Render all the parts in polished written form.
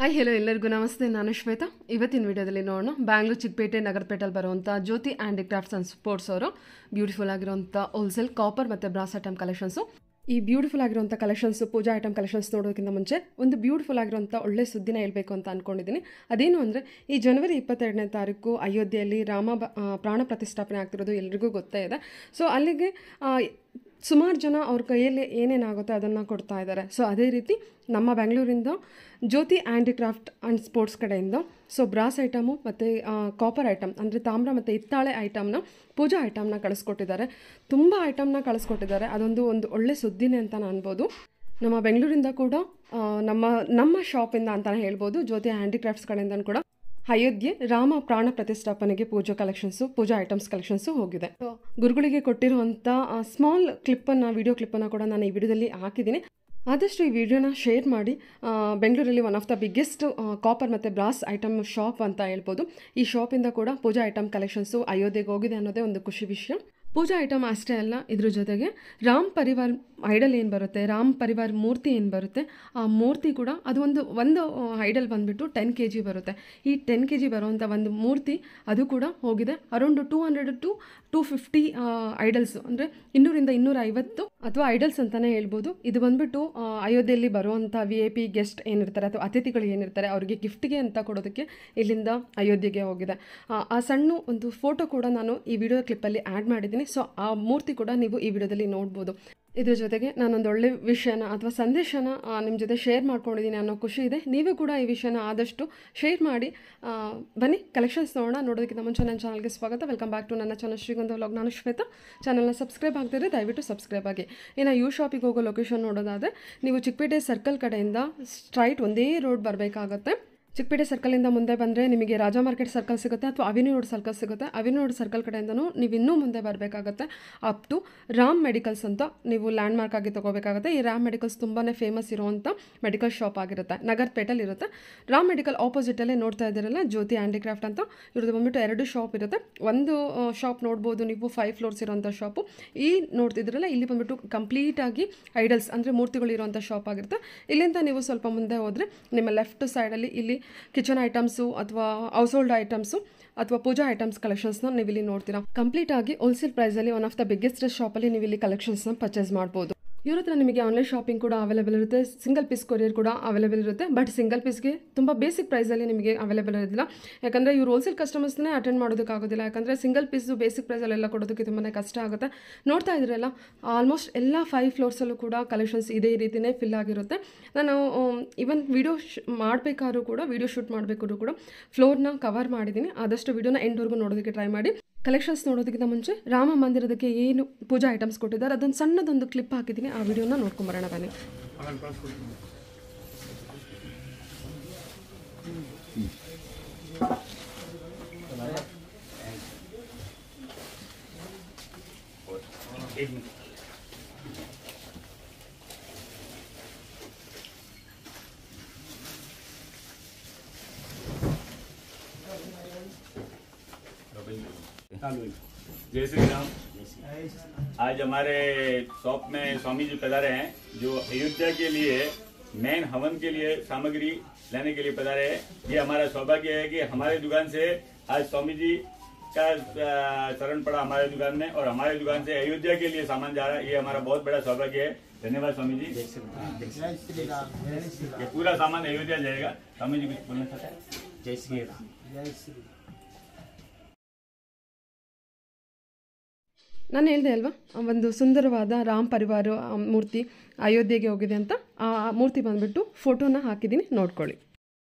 Hi hello ಎಲ್ಲರಿಗೂ ನಮಸ್ತೆ. ನಾನು ಶ್ವೇತಾ. ಇವತ್ತಿನ ವಿಡಿಯೋದಲ್ಲಿ ನೋಡೋಣ ಬ್ಯಾಂಗ್ಳೂರು ಚಿಕ್ಕಪೇಟೆ ನಗರಪೇಟೆಯಲ್ಲಿ ಬರುವಂಥ ಜ್ಯೋತಿ ಹ್ಯಾಂಡಿಕ್ರಾಫ್ಟ್ಸ್ ಆ್ಯಂಡ್ ಸ್ಪೋರ್ಟ್ಸ್ ಅವರು ಬ್ಯೂಟಿಫುಲ್ ಆಗಿರುವಂಥ ಹೋಲ್ಸೇಲ್ ಕಾಪರ್ ಮತ್ತು ಬ್ರಾಸ್ ಐಟಮ್ ಕಲೆಕ್ಷನ್ಸು. ಈ ಬ್ಯೂಟಿಫುಲ್ ಆಗಿರುವಂಥ ಕಲೆಕ್ಷನ್ಸು ಪೂಜಾ ಐಟಮ್ ಕಲೆಕ್ಷನ್ಸ್ ನೋಡೋದಕ್ಕಿಂತ ಮುಂಚೆ ಒಂದು ಬ್ಯೂಟಿಫುಲ್ ಆಗಿರುವಂಥ ಒಳ್ಳೆ ಸುದ್ದಿನ ಹೇಳಬೇಕು ಅಂತ ಅಂದ್ಕೊಂಡಿದ್ದೀನಿ. ಅದೇನು ಅಂದರೆ ಈ ಜನವರಿ 22ನೇ ತಾರೀಕು ಅಯೋಧ್ಯೆಯಲ್ಲಿ ರಾಮ ಪ್ರಾಣ ಪ್ರತಿಷ್ಠಾಪನೆ ಆಗ್ತಿರೋದು ಎಲ್ರಿಗೂ ಗೊತ್ತೇ ಇದೆ. ಸೊ ಅಲ್ಲಿಗೆ ಸುಮಾರು ಜನ ಅವ್ರ ಕೈಯಲ್ಲಿ ಏನೇನಾಗುತ್ತೆ ಅದನ್ನು ಕೊಡ್ತಾ ಇದ್ದಾರೆ. ಸೊ ಅದೇ ರೀತಿ ನಮ್ಮ ಬೆಂಗಳೂರಿಂದ ಜ್ಯೋತಿ ಹ್ಯಾಂಡಿಕ್ರಾಫ್ಟ್ ಆ್ಯಂಡ್ ಸ್ಪೋರ್ಟ್ಸ್ ಕಡೆಯಿಂದ ಬ್ರಾಸ್ ಐಟಮು ಮತ್ತು ಕಾಪರ್ ಐಟಮ್ ಅಂದರೆ ತಾಮ್ರ ಮತ್ತು ಹಿತ್ತಾಳೆ ಐಟಮ್ನ ಪೂಜಾ ಐಟಮ್ನ ಕಳಿಸ್ಕೊಟ್ಟಿದ್ದಾರೆ. ತುಂಬ ಐಟಮ್ನ ಕಳಿಸ್ಕೊಟ್ಟಿದ್ದಾರೆ. ಅದೊಂದು ಒಳ್ಳೆ ಸುದ್ದಿನೇ ಅಂತ ಅನ್ಬೋದು. ನಮ್ಮ ಬೆಂಗಳೂರಿಂದ ಕೂಡ ನಮ್ಮ ಶಾಪಿಂದ ಅಂತಲೇ ಹೇಳ್ಬೋದು. ಜ್ಯೋತಿ ಹ್ಯಾಂಡಿಕ್ರಾಫ್ಟ್ಸ್ ಕಡೆಯಿಂದ ಕೂಡ ಅಯೋಧ್ಯೆ ರಾಮ ಪ್ರಾಣ ಪ್ರತಿಷ್ಠಾಪನೆಗೆ ಪೂಜಾ ಐಟಮ್ಸ್ ಕಲೆಕ್ಷನ್ಸು ಹೋಗಿದೆ. ಗುರುಗಳಿಗೆ ಕೊಟ್ಟಿರುವಂಥ ಸ್ಮಾಲ್ ವಿಡಿಯೋ ಕ್ಲಿಪ್ಪನ್ನು ಕೂಡ ನಾನು ಈ ವಿಡಿಯೋದಲ್ಲಿ ಹಾಕಿದ್ದೀನಿ. ಆದಷ್ಟು ಈ ವಿಡಿಯೋನ ಶೇರ್ ಮಾಡಿ. ಬೆಂಗಳೂರಲ್ಲಿ one of the biggest copper ಮತ್ತು ಬ್ರಾಸ್ ಐಟಮ್ ಶಾಪ್ ಅಂತ ಹೇಳ್ಬೋದು. ಈ ಶಾಪಿಂದ ಕೂಡ ಪೂಜಾ ಐಟಮ್ ಕಲೆಕ್ಷನ್ಸು ಅಯೋಧ್ಯೆಗೆ ಹೋಗಿದೆ ಅನ್ನೋದೇ ಒಂದು ಖುಷಿ ವಿಷಯ. ಪೂಜಾ ಐಟಮ್ ಅಷ್ಟೇ ಅಲ್ಲ, ಇದ್ರ ಜೊತೆಗೆ ರಾಮ್ ಪರಿವಾರ್ ಐಡಲ್ ಏನು ಬರುತ್ತೆ, ರಾಮ್ ಪರಿವಾರ್ ಮೂರ್ತಿ ಏನು ಬರುತ್ತೆ, ಆ ಮೂರ್ತಿ ಕೂಡ ಅದು ಒಂದು ಐಡಲ್ ಬಂದುಬಿಟ್ಟು 10 kg ಬರುತ್ತೆ. ಈ 10 kg ಬರುವಂಥ ಒಂದು ಮೂರ್ತಿ ಅದು ಕೂಡ ಹೋಗಿದೆ. ಅರೌಂಡ್ 200 to 250 ಐಡಲ್ಸು ಅಂದರೆ 200 to 250 ಅಥವಾ ಐಡಲ್ಸ್ ಅಂತಲೇ ಹೇಳ್ಬೋದು. ಇದು ಬಂದುಬಿಟ್ಟು ಅಯೋಧ್ಯೆಯಲ್ಲಿ ಬರುವಂಥ VIP ಗೆಸ್ಟ್ ಏನಿರ್ತಾರೆ ಅಥವಾ ಅತಿಥಿಗಳು ಏನಿರ್ತಾರೆ ಅವರಿಗೆ ಗಿಫ್ಟಿಗೆ ಅಂತ ಕೊಡೋದಕ್ಕೆ ಇಲ್ಲಿಂದ ಅಯೋಧ್ಯೆಗೆ ಹೋಗಿದೆ. ಆ ಸಣ್ಣ ಒಂದು ಫೋಟೋ ಕೂಡ ನಾನು ಈ ವಿಡಿಯೋ ಕ್ಲಿಪ್ಪಲ್ಲಿ ಆ್ಯಡ್ ಮಾಡಿದ್ದೀನಿ. ಸೊ ಆ ಮೂರ್ತಿ ಕೂಡ ನೀವು ಈ ವಿಡಿಯೋದಲ್ಲಿ ನೋಡ್ಬೋದು. ಇದ್ರ ಜೊತೆಗೆ ನಾನೊಂದು ಒಳ್ಳೆ ವಿಷಯನ ಅಥವಾ ಸಂದೇಶನ ನಿಮ್ಮ ಜೊತೆ ಶೇರ್ ಮಾಡ್ಕೊಂಡಿದ್ದೀನಿ ಅನ್ನೋ ಖುಷಿ ಇದೆ. ನೀವು ಕೂಡ ಈ ವಿಷಯನ ಆದಷ್ಟು ಶೇರ್ ಮಾಡಿ. ಬನ್ನಿ ಕಲೆಕ್ಷನ್ಸ್ ನೋಡೋದಕ್ಕಿಂತ ಮುಂಚೆ ನನ್ನ ಚಾನಲ್ಗೆ ಸ್ವಾಗತ. ವೆಲ್ಕಮ್ ಬ್ಯಾಕ್ ಟು ನನ್ನ ಚಾನಲ್ ಶ್ರೀಗಂಧ ವ್ಲಾಗ್. ನಾನು ಶ್ವೇತಾ. ಚಾನಲ್ನ ಸಬ್ಸ್ಕ್ರೈಬ್ ಆಗ್ತಿದ್ರೆ ದಯವಿಟ್ಟು ಸಬ್ಸ್ಕ್ರೈಬ್ ಆಗಿ. ಇನ್ನು ಯು ಶಾಪಿಗೆ ಹೋಗೋ ಲೊಕೇಶನ್ ನೋಡೋದಾದರೆ ನೀವು ಚಿಕ್ಕಪೇಟೆ ಸರ್ಕಲ್ ಕಡೆಯಿಂದ ಸ್ಟ್ರೈಟ್ ಒಂದೇ ರೋಡ್ ಬರಬೇಕಾಗತ್ತೆ. ಚಿಕ್ಕಪೇಟೆ ಸರ್ಕಲಿಂದ ಮುಂದೆ ಬಂದರೆ ನಿಮಗೆ ರಾಜಾ ಮಾರ್ಕೆಟ್ ಸರ್ಕಲ್ ಸಿಗುತ್ತೆ ಅಥವಾ ಅವೆನ್ಯೂ ರೋಡ್ ಸರ್ಕಲ್ ಸಿಗುತ್ತೆ. ಅವೆನ್ಯೂ ರೋಡ್ ಸರ್ಕಲ್ ಕಡೆಯಿಂದನೂ ನೀವು ಇನ್ನೂ ಮುಂದೆ ಬರಬೇಕಾಗತ್ತೆ. ಅಪ್ ಟು ರಾಮ್ ಮೆಡಿಕಲ್ಸ್ ಅಂತ ನೀವು ಲ್ಯಾಂಡ್ ಮಾರ್ಕ್ ಆಗಿ ತೊಗೋಬೇಕಾಗುತ್ತೆ. ಈ ರಾಮ್ ಮೆಡಿಕಲ್ಸ್ ತುಂಬಾ ಫೇಮಸ್ ಇರುವಂಥ ಮೆಡಿಕಲ್ ಶಾಪ್ ಆಗಿರುತ್ತೆ. ನಗರಪೇಟೆಯಲ್ಲಿ ಇರುತ್ತೆ. ರಾಮ್ ಮೆಡಿಕಲ್ ಆಪೋಸಿಟಲ್ಲೇ ನೋಡ್ತಾ ಇದ್ದೀರಲ್ಲ ಜ್ಯೋತಿ ಹ್ಯಾಂಡಿಕ್ರಾಫ್ಟ್ ಅಂತ. ಇವ್ರದ್ದು ಬಂದುಬಿಟ್ಟು 2 ಶಾಪ್ ಇರುತ್ತೆ. ಒಂದು ಶಾಪ್ ನೋಡ್ಬೋದು ನೀವು 5 floors ಇರೋಂಥ ಶಾಪು. ಈ ನೋಡ್ತಿದ್ರಲ್ಲ ಇಲ್ಲಿ ಬಂದುಬಿಟ್ಟು ಕಂಪ್ಲೀಟಾಗಿ ಐಡಲ್ಸ್ ಅಂದರೆ ಮೂರ್ತಿಗಳು ಇರೋಂಥ ಶಾಪ್ ಆಗಿರುತ್ತೆ. ಇಲ್ಲಿಂದ ನೀವು ಸ್ವಲ್ಪ ಮುಂದೆ ಹೋದರೆ ನಿಮ್ಮ ಲೆಫ್ಟ್ ಸೈಡಲ್ಲಿ ಇಲ್ಲಿ ಕಿಚನ್ ಐಟಮ್ಸು ಅಥವಾ ಹೌಸ್ ಹೋಲ್ಡ್ ಐಟಮ್ಸು ಅಥವಾ ಪೂಜಾ ಐಟಮ್ಸ್ ಕಲೆಕ್ಷನ್ಸ್ನ ನೀವು ಇಲ್ಲಿ ನೋಡ್ತೀರಾ. ಕಂಪ್ಲೀಟ್ ಆಗಿ ಹೋಲ್ಸೇಲ್ ಪ್ರೈಸಲ್ಲಿ ಒನ್ ಆಫ್ ದ ಬಿಗ್ಗೆಸ್ಟ್ ಶಾಪಲ್ಲಿ ನೀವು ಇಲ್ಲಿ ಕಲೆಕ್ಷನ್ಸ್ನ ಪರ್ಚೇಸ್ ಮಾಡ್ಬೋದು. ಇವ್ರ ಹತ್ರ ನಿಮಗೆ ಆನ್ಲೈನ್ ಶಾಪಿಂಗ್ ಕೂಡ ಅವೈಲೇಬಲ್ ಇರುತ್ತೆ. ಸಿಂಗಲ್ ಪೀಸ್ ಕೊರಿಯರ್ ಕೂಡ ಅವೈಲೇಬಲ್ ಇರುತ್ತೆ. ಬಟ್ ಸಿಂಗಲ್ ಪೀಸ್ಗೆ ತುಂಬ ಬೇಸಿಕ್ ಪ್ರೈಸಲ್ಲಿ ನಿಮಗೆ ಅವೈಲೇಬಲ್ ಇರೋದಿಲ್ಲ. ಯಾಕಂದರೆ ಇವ್ರು ಹೋಲ್ಸೇಲ್ ಕಸ್ಟಮರ್ಸ್ನೇ ಅಟೆಂಡ್ ಮಾಡೋದಕ್ಕಾಗೋದಿಲ್ಲ. ಯಾಕಂದರೆ ಸಿಂಗಲ್ ಪೀಸು ಬೇಸಿಕ್ ಪ್ರೈಸಲ್ಲೆಲ್ಲ ಕೊಡೋದಕ್ಕೆ ತುಂಬಾ ಕಷ್ಟ ಆಗುತ್ತೆ. ನೋಡ್ತಾ ಇದ್ರಲ್ಲ ಆಲ್ಮೋಸ್ಟ್ ಎಲ್ಲ 5 floors ಕೂಡ ಕಲೆಕ್ಷನ್ಸ್ ಇದೇ ರೀತಿಯೇ ಫಿಲ್ ಆಗಿರುತ್ತೆ. ನಾನು ಈವನ್ ವಿಡಿಯೋ ಮಾಡಬೇಕಾದ್ರೂ ಕೂಡ ವಿಡಿಯೋ ಶೂಟ್ ಮಾಡಬೇಕಾದ್ರೂ ಕೂಡ ಫ್ಲೋರ್ನ ಕವರ್ ಮಾಡಿದ್ದೀನಿ. ಆದಷ್ಟು ವಿಡಿಯೋನ ಎಂಡ್ವರೆಗೂ ನೋಡೋದಕ್ಕೆ ಟ್ರೈ ಮಾಡಿ. ಕಲೆಕ್ಷನ್ಸ್ ನೋಡೋದಕ್ಕಿಂತ ಮುಂಚೆ ರಾಮ ಮಂದಿರದಕ್ಕೆ ಏನು ಪೂಜಾ ಐಟಮ್ಸ್ ಕೊಟ್ಟಿದ್ದಾರೆ ಅದೊಂದು ಸಣ್ಣದೊಂದು ಕ್ಲಿಪ್ ಹಾಕಿದ್ದೀನಿ. ಆ ವಿಡಿಯೋನ ನೋಡ್ಕೊಂಬರೋಣ ಬನ್ನಿ. जय श्री राम। आज हमारे शॉप में स्वामी जी पधारे हैं जो अयोध्या के लिए मेन हवन के लिए सामग्री लेने के लिए पधारे हैं। ये हमारा सौभाग्य है कि हमारे दुकान से आज स्वामी जी का शरण पड़ा हमारे दुकान में और हमारे दुकान से अयोध्या के लिए सामान जा रहा है। ये हमारा बहुत बड़ा सौभाग्य है। धन्यवाद स्वामी जी। ये पूरा सामान अयोध्या जाएगा। स्वामी जी कुछ बोलना चाहते हैं? जय श्री राम। जय श्री। ನಾನು ಹೇಳಿದೆ ಅಲ್ವಾ ಒಂದು ಸುಂದರವಾದ ರಾಮ್ ಪರಿವಾರ ಮೂರ್ತಿ ಅಯೋಧ್ಯೆಗೆ ಹೋಗಿದೆ ಅಂತ. ಆ ಮೂರ್ತಿ ಬಂದುಬಿಟ್ಟು ಫೋಟೋನ ಹಾಕಿದ್ದೀನಿ, ನೋಡ್ಕೊಳ್ಳಿ.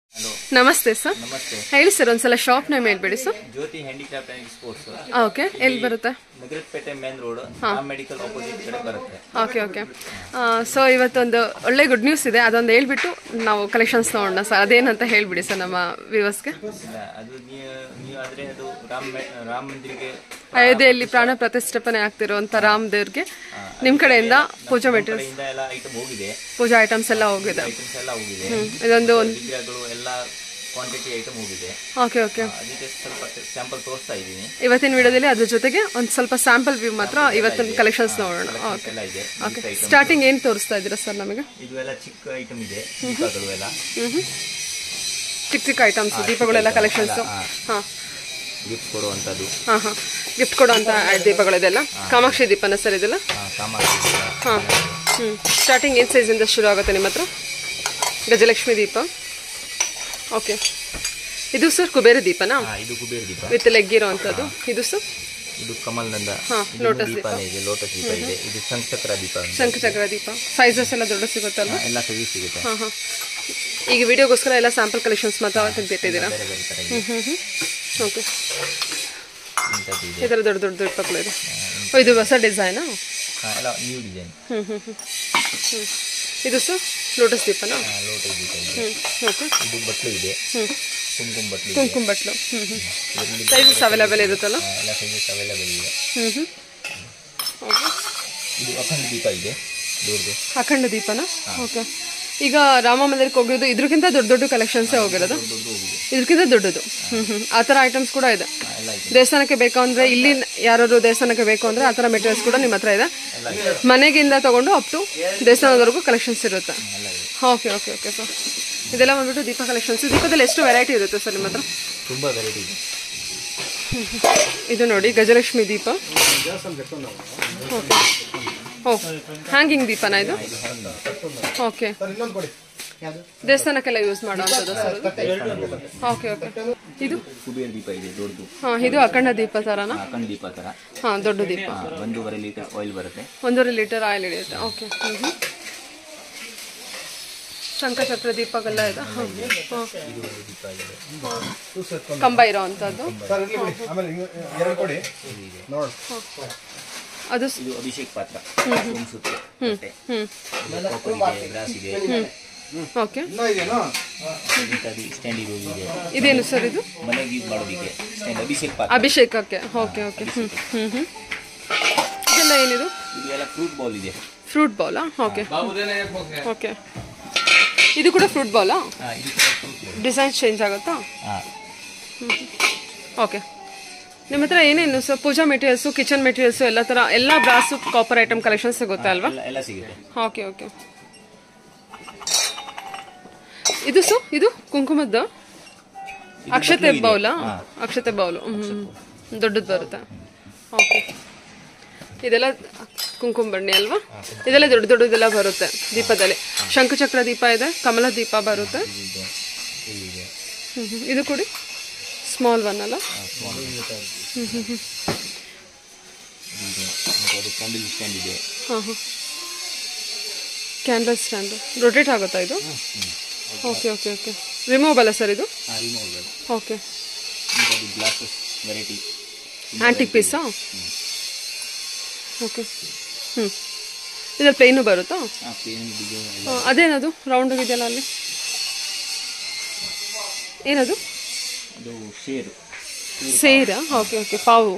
ನಮಸ್ತೆ ಸರ್. ನಮಸ್ತೆ. ಹೇಳಿ ಸರ್, ಒಂದ್ಸಲ ಶಾಪ್ ನೇಮ್ ಹೇಳ್ಬೇಡಿ sir. Jyoti handicraft and sports. Okay, ಎಲ್ಲಿ ಬರುತ್ತೆ? Nagarapete main road medical opposite ಕಡೆ ಬರುತ್ತೆ. ಓಕೆ. ಸೊ ಇವತ್ತೊಂದು ಒಳ್ಳೆ ಗುಡ್ ನ್ಯೂಸ್ ಇದೆ. ಅದೊಂದು ಹೇಳ್ಬಿಟ್ಟು ನಾವು ಕಲೆಕ್ಷನ್ಸ್ ನೋಡೋಣ ಸರ್. ಅದೇನಂತ ಹೇಳ್ಬಿಡಿ ಸರ್ ನಮ್ಮ ವ್ಯೂವರ್ಸ್ಗೆ. ಅದು ನೀವು ಆದರೆ ಅದು ರಾಮ ಮಂದಿರಕ್ಕೆ ಅಯೋಧ್ಯೆಯಲ್ಲಿ ಪ್ರಾಣ ಪ್ರತಿಷ್ಠಾಪನೆ ಆಗ್ತಿರುವಂತ ರಾಮ್ ದೇವ್ರಿಗೆ ನಿಮ್ಮ ಕಡೆಯಿಂದ ಪೂಜಾ ಮೆಟೀರಿಯಲ್ಸ್ ಎಲ್ಲ ಐಟಮ್ ಹೋಗಿದೆ. ಪೂಜಾ ಐಟಮ್ಸ್ ಎಲ್ಲ ಹೋಗಿದೆ. ಇದೊಂದು ವಿಗ್ರಹಗಳು ಎಲ್ಲ ಕ್ವಾಂಟಿಟಿ ಐಟಮ್ ಹೋಗಿದೆ. ಓಕೆ. ಅದಕ್ಕೆ ಸ್ವಲ್ಪ ಸ್ಯಾಂಪಲ್ ತೋರಿಸ್ತಾ ಇದ್ದೀನಿ ಇವತ್ತಿನ ವಿಡಿಯೋದಲ್ಲಿ. ಅದ್ರ ಜೊತೆಗೆ ಒಂದು ಸ್ವಲ್ಪ ಸ್ಯಾಂಪಲ್ ವ್ಯೂ ಮಾತ್ರ ಇವತ್ತಿನ ಕಲೆಕ್ಷನ್ಸ್ ನೋಡೋಣ. ಓಕೆ. ಸ್ಟಾರ್ಟಿಂಗ್ ಏನು ತೋರಿಸ್ತಾ ಇದ್ದೀರಾ ಸರ್ ನಮಗೆ? ಇದು ಎಲ್ಲ ಚಿಕ್ಕ ಐಟಮ್ ಇದೆ. ದೀಪಗಳು ಎಲ್ಲ ಚಿಕ್ಕ ಚಿಕ್ಕ ಐಟಮ್ಸ್ ದೀಪಗಳೆಲ್ಲ ಕಲೆಕ್ಷನ್ಸ್. ಹಾಂ, ಗಿಫ್ಟ್ ಕೊಡುವಂಥದ್ದು. ಹಾಂ ಹಾಂ, ಗಿಫ್ಟ್ ಕೊಡುವಂಥ ದೀಪಗಳಿದೆಲ್ಲ. ಕಾಮಾಕ್ಷಿ ದೀಪನ ಸರ್ ಇದೆಲ್ಲ? ಹಾಂ. ಸ್ಟಾರ್ಟಿಂಗ್ ಏನು ಸೈಜಿಂದ ಶುರು ಆಗುತ್ತೆ ನಿಮ್ಮ ಹತ್ರ? ಗಜಲಕ್ಷ್ಮಿ ದೀಪ. ಓಕೆ. ಇದು ಸರ್ ಕುಬೇರ ದೀಪನಾ? ಇದು ಕುಬೇರ ದೀಪ ವಿತ್ ಲೆಗ್ ಇರೋವಂಥದ್ದು. ಇದು ಸರ್? ಇದು ಕಮಲ್ನಂದ. ಲೋಟಸ್ ದೀಪ ಇದೆ, ಲೋಟಸ್ ದೀಪ ಇದೆ. ಇದು ಶಂಖಚಕ್ರ ದೀಪ. ಶಂಖಚಕ್ರ ದೀಪ. ಸೈಜಸ್ ಎಲ್ಲ ದೊಡ್ಡ ಸಿಗುತ್ತಲ್ವ? ಎಲ್ಲ ಸೈಜ್ ಸಿಗುತ್ತೆ. ಹಾಂ ಹಾಂ. ಈಗ ವಿಡಿಯೋಗೋಸ್ಕರ ಎಲ್ಲ ಸ್ಯಾಂಪಲ್ ಕಲೆಕ್ಷನ್ಸ್ ಮಾತ್ರ ತೆಗೆದಿಟ್ಟಿದ್ದೀರಾ? ಓಕೆ. ಈ ಥರ ದೊಡ್ಡ ದೊಡ್ಡ ದೀಪಗಳು ಇದೆ. ಇದು ಹೊಸ ಡಿಸೈನಾ? ಎಲ್ಲ ನ್ಯೂ ಡಿಸೈನ್. ಇದು ಸರ್ ಲೋಟಸ್ ದೀಪನಾ? ಲೋಟಸ್ ದೀಪ ಇದೆ. ಓಕೆ. ಇದು ಬಟ್ಲು ಇದೆ, ಕುಂಕುಮ ಬಟ್ಲು. ಕುಂಕುಮ ಬಟ್ಲು. ಸೈಜಸ್ ಅವೈಲೇಬಲ್ ಇರುತ್ತಲ್ಲ? ಎಲ್ಲ ಸೈಜಸ್ ಅವೈಲೇಬಲ್ ಇದೆ. ಓಕೆ. ಇದು ಅಖಂಡ ದೀಪ ಇದೆ, ದೊಡ್ಡದು. ಅಖಂಡ ದೀಪನಾ? ಓಕೆ. ಈಗ ರಾಮ ಮಂದಿರಕ್ಕೆ ಹೋಗಿರೋದು ಇದ್ರಕ್ಕಿಂತ ದೊಡ್ಡ ದೊಡ್ಡ ಕಲೆಕ್ಷನ್ಸೇ ಹೋಗಿರೋದು? ಇದಕ್ಕಿಂತ ದೊಡ್ಡದು. ಆ ಥರ ಐಟಮ್ಸ್ ಕೂಡ ಇದೆ. ದೇವಸ್ಥಾನಕ್ಕೆ ಬೇಕು ಅಂದರೆ, ಇಲ್ಲಿ ಯಾರು ದೇವಸ್ಥಾನಕ್ಕೆ ಬೇಕು ಅಂದರೆ ಆ ಥರ ಮೆಟೀರಿಯಲ್ಸ್ ಕೂಡ ನಿಮ್ಮ ಹತ್ರ ಇದೆ. ಮನೆಗಿಂದ ತೊಗೊಂಡು ಅಪ್ ಟು ದೇವಸ್ಥಾನದವರೆಗೂ ಕಲೆಕ್ಷನ್ಸ್ ಇರುತ್ತೆ. Okay okay okay sir. ಇದೆಲ್ಲ ಬಂದ್ಬಿಟ್ಟು ದೀಪ ಕಲೆಕ್ಷನ್ಸ್. ದೀಪದಲ್ಲಿ ಎಷ್ಟು ವೆರೈಟಿ ಇರುತ್ತೆ ಸರ್ ನಿಮ್ಮ ಹತ್ರ? ತುಂಬ ವೆರೈಟಿ ಇದೆ. ಇದು ನೋಡಿ ಗಜಲಕ್ಷ್ಮಿ ದೀಪ. ಓಕೆ. ಓ, ಹ್ಯಾಂಗಿಂಗ್ ದೀಪನಾ ಇದು? ಓಕೆ. ದೇವಸ್ಥಾನಕ್ಕೆಲ್ಲ ಯೂಸ್ ಮಾಡುವಂಥದ್ದು ಸರ್? Okay okay. ಇದು ಕುಬೇರ ದೀಪ ಇದೆ, ದೊಡ್ಡದು. ಹಾಂ, ಇದು ಅಖಂಡ ದೀಪ ಥರನಾ? ಅಖಂಡ ದೀಪ ಥರ. ಹಾಂ, ದೊಡ್ಡ ದೀಪ. 1.5 ಲೀಟರ್ ಆಯಿಲ್ ಬರುತ್ತೆ. 1.5 ಲೀಟರ್ ಆಯಿಲ್ ಹಿಡಿಯುತ್ತೆ. ಓಕೆ. ಶಂಖಚಕ್ರ ದೀಪಗಳೆಲ್ಲ ಇದೆ. ಹಾಂ, ಕಂಬ ಇರೋ ಅಂಥದ್ದು. ಅದು ಅಭಿಷೇಕ್ ಪಾತ್ರ. ಓಕೆ. ಸ್ಟ್ಯಾಂಡ್ ಇದೆ. ಇದೇನು ಸರ್ ಇದು? ಮನೆಗೆ ಯೂಸ್ ಮಾಡೋದಕ್ಕೆ ಸ್ಟ್ಯಾಂಡ್, ಅಭಿಷೇಕ್ ಪಾತ್ರ. ಅಭಿಷೇಕಕ್ಕೆ. Okay okay. ಇದೆಲ್ಲ ಏನಿದು? ಇದು ಎಲ್ಲ ಫ್ರೂಟ್ ಬೌಲ್ ಇದೆ. ಫ್ರೂಟ್ ಬೌಲಾ? Okay okay. ಇದು ಕೂಡ ಫ್ರೂಟ್ ಬೌಲಾ? ಡಿಸೈನ್ ಚೇಂಜ್ ಆಗುತ್ತಾ? ಓಕೆ. ನಿಮ್ಮ ಹತ್ರ ಏನೇನು sir puja materials, kitchen materials, ಎಲ್ಲ ಥರ ಎಲ್ಲ ಬ್ರಾಸು ಕಾಪರ್ ಐಟಮ್ ಕಲೆಕ್ಷನ್ ಸಿಗುತ್ತೆ ಅಲ್ವಾ? ಎಲ್ಲ ಸಿಗುತ್ತೆ. Okay okay. ಇದು ಸರ್, ಇದು ಕುಂಕುಮದ್ದು ಅಕ್ಷತೆ ಬೌಲಾ? ಅಕ್ಷತೆ ಬೌಲು ದೊಡ್ಡದು ಬರುತ್ತೆ. ಓಕೆ. ಇದೆಲ್ಲ ಕುಂಕುಮ ಬಣ್ಣೆ ಅಲ್ವಾ? ಇದೆಲ್ಲ ದೊಡ್ಡ ದೊಡ್ಡದೆಲ್ಲ ಬರುತ್ತೆ ದೀಪದಲ್ಲಿ. ಶಂಖಚಕ್ರ ದೀಪ ಇದೆ, ಕಮಲ ದೀಪ ಬರುತ್ತೆ. ಇದು ಕೊಡಿ, ಸ್ಮಾಲ್ ಒನ್ ಅಲ್ಲ? ಹಾಂ ಹಾಂ. ಕ್ಯಾಂಡಲ್ ಸ್ಟ್ಯಾಂಡು ರೊಟೇಟ್ ಆಗುತ್ತಾ ಇದು? Okay okay okay. ರಿಮೂವಬಲ್ಲ ಸರ್ ಇದು? ಓಕೆ. ಆಂಟಿಕ್ ಪೀಸಾ? ಓಕೆ. ಇದ್ರಲ್ಲಿ ಪ್ಲೇನು ಬರುತ್ತಾ? ಅದೇನದು ರೌಂಡ್ ಇದೆಯಲ್ಲ ಅಲ್ಲಿ, ಏನದು? ಸೇರಾ? Okay okay. ಪಾವು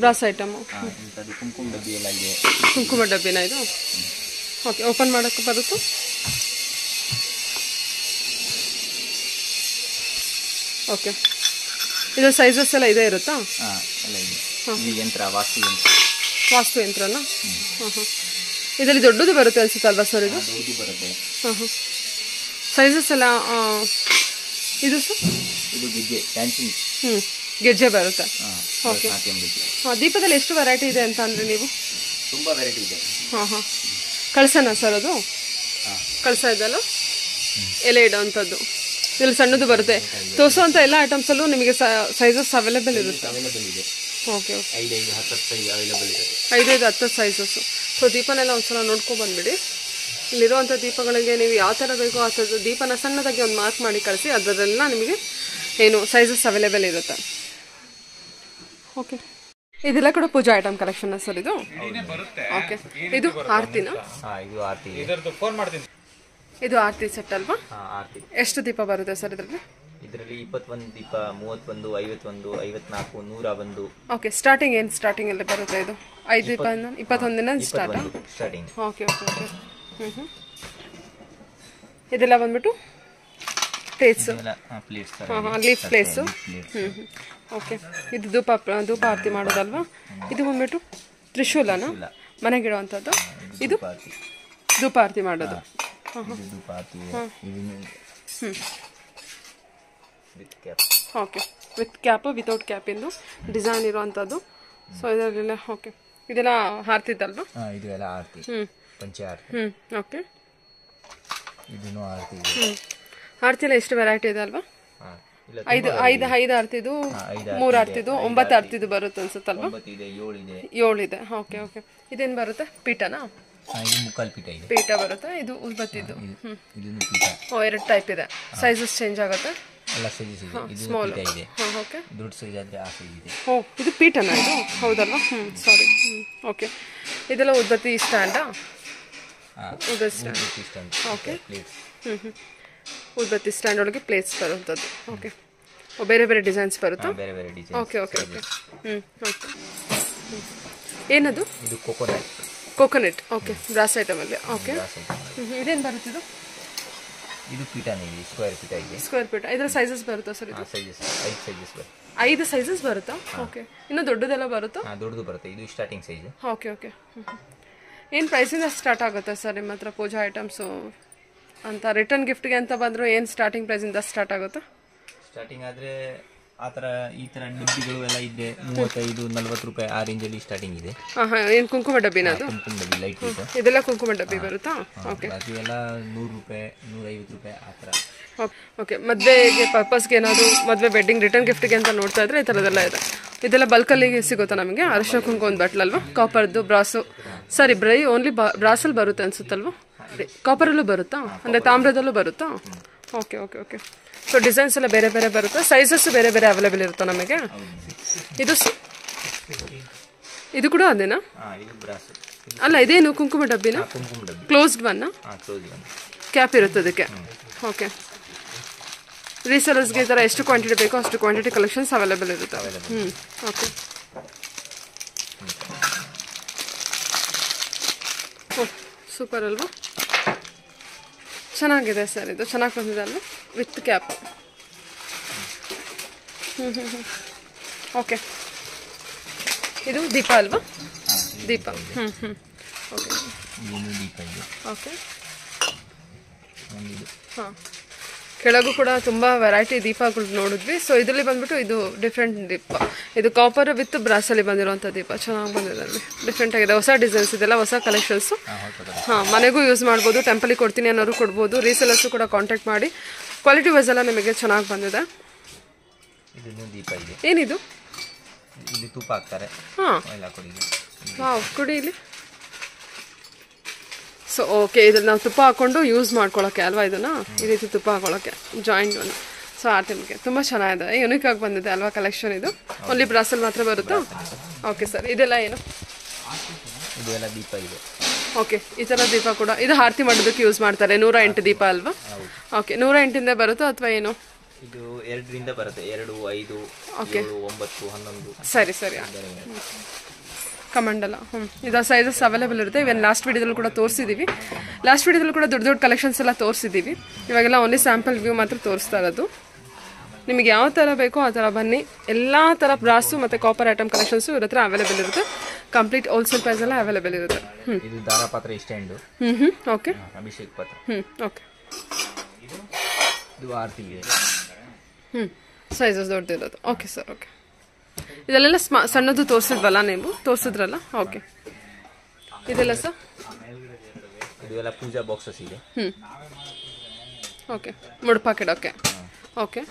ಬ್ರಾಸ್ ಐಟಮು. ಕುಂಕುಮ ಡಬ್ಬಿನ ಇದು? ಓಕೆ. ಓಪನ್ ಮಾಡೋಕ್ಕೆ ಬರುತ್ತಾ? ಓಕೆ. ಇದು ಸೈಜಸ್ ಎಲ್ಲ ಇದೇ ಇರುತ್ತಾ? ವಾಸ್ತು ಯಂತ್ರನ? ಹಾಂ ಹಾಂ. ಇದರಲ್ಲಿ ದೊಡ್ಡದು ಬರುತ್ತೆ ಅನ್ಸುತ್ತಲ್ವಾ ಸರ್ ಇದು? ಹಾಂ ಹಾಂ. ಸೈಜಸ್ ಎಲ್ಲ ಇದು ಸರ್? ಗೆಜ್ಜೆ ಬರುತ್ತೆ. ಓಕೆ. ಹಾಂ, ದೀಪದಲ್ಲಿ ಎಷ್ಟು ವೆರೈಟಿ ಇದೆ ಅಂತ ಅಂದರೆ ನೀವು? ತುಂಬ ವೆರೈಟಿ ಇದೆ. ಹಾಂ ಹಾಂ. ಕಳಸನಾ ಸರ್ ಅದು? ಕಳಸ ಇದೆಲ್ಲ ಎಲೆ ಇಡೋವಂಥದ್ದು. ಇಲ್ಲಿ ಸಣ್ಣದು ಬರುತ್ತೆ. ತೋರಿಸೋವಂಥ ಎಲ್ಲ ಐಟಮ್ಸಲ್ಲೂ ನಿಮಗೆ ಸೈಜಸ್ ಅವೈಲೇಬಲ್ ಇರುತ್ತೆ? Okay okay. 5-10 ಸೈಜಸ್ಸು. ಸೊ ದೀಪನೆಲ್ಲ ಒಂದ್ಸಲ ನೋಡ್ಕೊಂಡು ಬಂದುಬಿಡಿ. ಇಲ್ಲಿರುವಂಥ ದೀಪಗಳಿಗೆ ನೀವು ಯಾವ ಥರ ಬೇಕೋ ಆ ಥರದ ದೀಪನ ಸಣ್ಣದಾಗಿ ಒಂದು ಮಾರ್ಕ್ ಮಾಡಿ ಕಳಿಸಿ, ಅದರೆಲ್ಲ ನಿಮಗೆ ಏನು ಸೈಜಸ್ ಅವೈಲೇಬಲ್ ಇರುತ್ತೆ. ಓಕೆ. ಇದೆಲ್ಲ ಕೂಡ ಪೂಜಾ ಐಟಮ್ ಕಲೆಕ್ಷನ್ ಸರ್ ಇದು? ಓಕೆ. ಇದು ಆರತಿನಾ? ಇದು ಆರತಿ ಸೆಟ್ ಅಲ್ವಾ? ಎಷ್ಟು ದೀಪ ಬರುತ್ತೆ ಸರ್ ಇದರಲ್ಲಿ? ಇದರಲ್ಲಿ 21 ದೀಪ, 31, 51, 54, 101. ಓಕೆ. ಸ್ಟಾರ್ಟಿಂಗ್ ಏನು ಸ್ಟಾರ್ಟಿಂಗ್ ಅಲ್ಲಿ ಬರುತ್ತೆ ಇದು? 5 ದೀಪ 21 start? Starting. Okay okay okay. ಇದೆಲ್ಲ ಬಂದ್ಬಿಟ್ಟು ಪ್ಲೇಟ್ಸು? ಹಾಂ ಹಾಂ, ಲೀಫ್ ಪ್ಲೇಟ್ಸು. ಓಕೆ. ಇದು ಧೂಪ ಆರತಿ ಮಾಡೋದಲ್ವಾ? ಇದು ಬಂದ್ಬಿಟ್ಟು ತ್ರಿಶೂಲನಾ? ಮನೆಗಿಡುವಂಥದ್ದು? ಇದು ಧೂಪ ಆರತಿ ಮಾಡೋದು? ಹಾಂ ಹಾಂ. With cap. Okay, with cap without ಕ್ಯಾಪಿಂದು ಡಿಸೈನ್ ಇರುವಂಥದ್ದು. ಸೊ ಇದರಲ್ಲೆಲ್ಲ ಓಕೆ, ಇದೆಲ್ಲ ಆರ್ತಿದ್ದಲ್ವಾ? ಇದು ಎಲ್ಲ ಆರ್ತಿ, ಪಂಚೆ ಆರ್ತಿ. ಓಕೆ, ಇದನ್ನು ಆರ್ತಿ. ಆರ್ತಿಲ್ಲ ಎಷ್ಟು ವೆರೈಟಿ ಇದೆ ಅಲ್ವಾ? ಐದು ಆರ್ತಿದು, 3 ಆರ್ತಿದು, 9 ಆರ್ತಿದು ಬರುತ್ತೆ ಅನ್ಸುತ್ತಲ್ವಾ? 7 ಇದೆ. ಓಕೆ ಓಕೆ, ಇದೇನು ಬರುತ್ತೆ? ಪೀಠನಾ? ಇದು ಮುಕ್ಕಾಲು ಪೀಠ ಇದೆ. ಪೀಠ ಬರುತ್ತೆ. ಇದು ಉಲ್ಬತ್ತಿದ್ದು. ಇದನ್ನು ಪೀಠ. 2 ಟೈಪ್ ಇದೆ. ಸೈಜಸ್ ಚೇಂಜ್ ಆಗುತ್ತೆ. ಎಲ್ಲ ಸೈಜಸ್ ಇದೆ. ಇದು ಸ್ಮಾಲ್ ಪೀಠ ಇದೆ. ಓಕೆ, ದೊಡ್ಡ ಸೈಜ್ ಆದ್ರೆ ಆ ಸೈಜ್ ಇದೆ. ಇದು ಪೀಠನಾ ಇದು? ಹೌದಲ್ವಾ? ಸಾರಿ. ಓಕೆ, ಇದೆಲ್ಲ ಉದ್ಬತ್ತಿ ಸ್ಟ್ಯಾಂಡಾ? ಉದ್ಬತ್ತಿ ಸ್ಟ್ಯಾಂಡ್. ಓಕೆ, ಉದ್ಬತ್ತಿ ಸ್ಟ್ಯಾಂಡ್ ಒಳಗೆ ಪ್ಲೇಟ್ಸ್ ಬರುವಂಥದ್ದು. ಓಕೆ, ಬೇರೆ ಬೇರೆ ಡಿಸೈನ್ಸ್ ಬರುತ್ತಾ? ಬೇರೆ ಬೇರೆ design. Okay okay okay. Okay, ಏನದು? ಇದು ಕೋಕೋನಟ್. ಕೋಕೋನಟ್. ಓಕೆ, ಬ್ರಾಸ್ ಐಟಮಲ್ಲಿ. ಓಕೆ, ಇದೇನು ಬರುತ್ತಿದ್ದು? ಇದು ಪೀಠನೇ ಇದೆ, ಸ್ಕ್ವೇರ್ ಪೀಠ ಇದೆ. ಸ್ಕ್ವೇರ್ ಪೀಠ. ಇದರ ಸೈಜಸ್ ಬರುತ್ತಾ ಸರ್? ಇದು ಸೈಜಸ್ 5 ಸೈಜಸ್ ಬರುತ್ತೆ. 5 ಸೈಜಸ್ ಬರುತ್ತಾ? ಓಕೆ, ಇನ್ನು ದೊಡ್ಡದೆಲ್ಲ ಬರುತ್ತಾ? ದೊಡ್ಡದು ಬರುತ್ತೆ. ಇದು ಸ್ಟಾರ್ಟಿಂಗ್ ಸೈಜ್. Okay okay. ಏನು ಪ್ರೈಸಿಂದ ಸ್ಟಾರ್ಟ್ ಆಗುತ್ತೆ ಸರ್ ನಿಮ್ಮ ಹತ್ರ ಪೂಜಾ ಐಟಮ್ಸು ಅಂತ? ರಿಟರ್ನ್ ಗಿಫ್ಟ್ಗೆ ಅಂತ ಬಂದರೂ ಏನು ಸ್ಟಾರ್ಟಿಂಗ್ ಪ್ರೈಸಿಂದ ಸ್ಟಾರ್ಟ್ ಆಗುತ್ತಾ? ಸ್ಟಾರ್ಟಿಂಗ್ ಆದರೆ ಈ ಥರ ಡಬ್ಬಿಗಳು ಎಲ್ಲ ಇದೆ, 35-40 ರೂಪಾಯಿ ಆ ರೇಂಜಲ್ಲಿ ಸ್ಟಾರ್ಟಿಂಗ್ ಇದೆ. ಏನು ಕುಂಕುಮ ಡಬ್ಬಿನ? ಅದು ಕುಂಕುಮ ಡಬ್ಬಿ ಲೈಟ್ ಇದೆ. ಇದೆಲ್ಲ ಕುಂಕುಮ ಡಬ್ಬಿ ಬರುತ್ತಾ? ಓಕೆ, ಅದು ಎಲ್ಲ 100 ರೂಪಾಯಿ 150 ರೂಪಾಯಿ ಆ ಥರ. ಓಕೆ, ಮದುವೆಗೆ ಪರ್ಪಸ್ಗೆ ಏನಾದರೂ ಮದುವೆ ವೆಡ್ಡಿಂಗ್ ರಿಟರ್ನ್ ಗಿಫ್ಟ್ಗೆ ಅಂತ ನೋಡ್ತಾ ಇದ್ರೆ ಈ ಥರದ್ದೆಲ್ಲ ಇದೆ. ಇದೆಲ್ಲ ಬಲ್ಕಲ್ಲಿ ಸಿಗುತ್ತಾ ನಮಗೆ? ಅರಿಶಿನ ಕುಂಕುಮ ಒಂದು ಬಟ್ಲಲ್ವಾ? ಕಾಪರ್ದು ಬ್ರಾಸು, ಸಾರಿ ಬ್ರೈ ಓನ್ಲಿ ಬ್ರಾಸಲ್ಲಿ ಬರುತ್ತೆ ಅನ್ಸುತ್ತಲ್ವಾ? ಕಾಪರಲ್ಲೂ ಬರುತ್ತಾ? ಅಂದರೆ ತಾಮ್ರದಲ್ಲೂ ಬರುತ್ತಾ? Okay okay okay. So designs ಎಲ್ಲ ಬೇರೆ ಬೇರೆ ಬರುತ್ತೆ, ಸೈಜಸ್ ಬೇರೆ ಬೇರೆ ಅವೈಲೇಬಲ್ ಇರುತ್ತಾ ನಮಗೆ? ಇದು ಕೂಡ ಅದೇನಾ? ಅಲ್ಲ, ಇದೇನು ಕುಂಕುಮ ಡಬ್ಬಿನ? Closed one? ಕ್ಯಾಪ್ ಇರುತ್ತೆ ಅದಕ್ಕೆ. ಓಕೆ, ರೀಸೆಲರ್ಸ್ಗೆ ಈ ಥರ ಎಷ್ಟು ಕ್ವಾಂಟಿಟಿ ಬೇಕೋ ಅಷ್ಟು ಕ್ವಾಂಟಿಟಿ ಕಲೆಕ್ಷನ್ಸ್ ಅವೈಲೇಬಲ್ ಇರುತ್ತೆ. ಓಕೆ. ಸೂಪರ್ ಅಲ್ವಾ? ಚೆನ್ನಾಗಿದೆ ಸರ್, ಇದು ಚೆನ್ನಾಗಿ ಬಂದಿದೆ ಅಲ್ವಾ? With cap. ಓಕೆ, ಇದು ದೀಪ ಅಲ್ವಾ? ದೀಪ. Okay okay. ಹಾಂ, ಕೆಳಗೂ ಕೂಡ ತುಂಬ ವೆರೈಟಿ ದೀಪಗಳು ನೋಡಿದ್ವಿ. ಸೊ ಇದರಲ್ಲಿ ಬಂದ್ಬಿಟ್ಟು ಇದು ಡಿಫ್ರೆಂಟ್ ದೀಪ. ಇದು ಕಾಪರ್ ವಿತ್ ಬ್ರಾಸಲ್ಲಿ ಬಂದಿರುವಂಥ ದೀಪ. ಚೆನ್ನಾಗಿ ಬಂದಿದೆ ಅಲ್ಲಿ, ಡಿಫ್ರೆಂಟ್ ಆಗಿದೆ. ಹೊಸ ಡಿಸೈನ್ಸ್ ಇದೆಲ್ಲ, ಹೊಸ ಕಲೆಕ್ಷನ್ಸು. ಹಾಂ, ಮನೆಗೂ ಯೂಸ್ ಮಾಡ್ಬೋದು, ಟೆಂಪಲಿಗೆ ಕೊಡ್ತೀನಿ ಅನ್ನೋರು ಕೊಡ್ಬೋದು. ರೀಸೆಲರ್ಸು ಕೂಡ ಕಾಂಟ್ಯಾಕ್ಟ್ ಮಾಡಿ. ಕ್ವಾಲಿಟಿ ವೈಸ್ ಎಲ್ಲ ನಿಮಗೆ ಚೆನ್ನಾಗಿ ಬಂದಿದೆ. ಏನಿದು? ತುಪ್ಪ ಹಾಕ್ತಾರೆ. ಹಾಂ, ವಾವ್, ಕುಡಿ ಇಲ್ಲಿ. ಸೊ ಓಕೆ, ಇದ್ರಲ್ಲಿ ನಾವು ತುಪ್ಪ ಹಾಕ್ಕೊಂಡು ಯೂಸ್ ಮಾಡ್ಕೊಳ್ಳೋಕ್ಕೆ ಅಲ್ವಾ? ಇದನ್ನು ಈ ರೀತಿ ತುಪ್ಪ ಹಾಕೊಳ್ಳೋಕ್ಕೆ ಜಾಯಿಂಟ್ ಒಂದು. ಸೊ ಆ ಟೈಮ್ಗೆ ತುಂಬ ಚೆನ್ನಾಗಿದೆ, ಯುನಿಕ್ ಆಗಿ ಬಂದಿದೆ ಅಲ್ವಾ ಕಲೆಕ್ಷನ್? ಇದು ಓನ್ಲಿ ಬ್ರಾಸಲ್ಲಿ ಮಾತ್ರ ಬರುತ್ತಾ? ಓಕೆ ಸರ್, ಇದೆಲ್ಲ ಏನು? ಇದೆಲ್ಲ ದೀಪ ಇದೆ. ಓಕೆ, ಈ ಥರ ದೀಪ ಕೂಡ ಇದು ಆರತಿ ಮಾಡೋದಕ್ಕೆ ಯೂಸ್ ಮಾಡ್ತಾರೆ. 108 ದೀಪ ಅಲ್ವಾ? ಓಕೆ, 108ಇಂದ ಬರುತ್ತಾ ಅಥವಾ ಏನು? ಇದು 2ರಿಂದ ಬರುತ್ತೆ, 2, 5, 7, 9, 11. ಸರಿ ಸರಿ. ಕಮಂಡಲ. ಇದು ಸೈಜಸ್ ಅವೈಲೇಬಲ್ ಇರುತ್ತೆ. ಇವನ್ ಲಾಸ್ಟ್ ವಿಡಿಯೋದಲ್ಲಿ ಕೂಡ ತೋರಿಸಿದ್ದೀವಿ. ಲಾಸ್ಟ್ ವಿಡಿಯೋದಲ್ಲಿ ಕೂಡ ದೊಡ್ಡ ದೊಡ್ಡ ಕಲೆಕ್ಷನ್ಸ್ ಎಲ್ಲ ತೋರಿಸಿದ್ದೀವಿ. ಇವಾಗೆಲ್ಲ ಓನ್ಲಿ ಸ್ಯಾಂಪಲ್ ವ್ಯೂ ಮಾತ್ರ ತೋರಿಸ್ತಾ ಇರೋದು. ನಿಮಗೆ ಯಾವ ಥರ ಬೇಕೋ ಆ ಥರ ಬನ್ನಿ. ಎಲ್ಲ ಥರ ಬ್ರಾಸು ಮತ್ತು ಕಾಪರ್ ಐಟಮ್ ಕಲೆಕ್ಷನ್ಸು ಇವ್ರ ಹತ್ರ ಅವೈಲೇಬಲ್ ಇರುತ್ತೆ. ಕಂಪ್ಲೀಟ್ ಹೋಲ್ಸೇಲ್ ಪ್ರೈಸ್ ಎಲ್ಲ ಅವೈಲೇಬಲ್ ಇರುತ್ತೆ. ಇದು ದಾರಪಾತ್ರ ಸ್ಟ್ಯಾಂಡು. ಓಕೆ. ಅಭಿಷೇಕ್ ಪಾತ್ರ. ಓಕೆ. ಇದು ಆರ್ತಿ ಇದೆ. ಸೈಜಸ್ ದೊಡ್ಡದಿರೋದು. Okay sir. ಓಕೆ, ಇದೆಲ್ಲ ಸಣ್ಣದು ತೋರಿಸಿದ್ವಲ್ಲ, ನೀವು ತೋರಿಸಿದ್ರಲ್ಲ? ಓಕೆ, ಇದೆಲ್ಲ ಸರ್? ಇದೆಲ್ಲ ಪೂಜಾ ಬಾಕ್ಸಸ್ ಇದೆ. ಓಕೆ, ಮುಡುಪಾಕಿಡೋಕೆ. ಓಕೆ,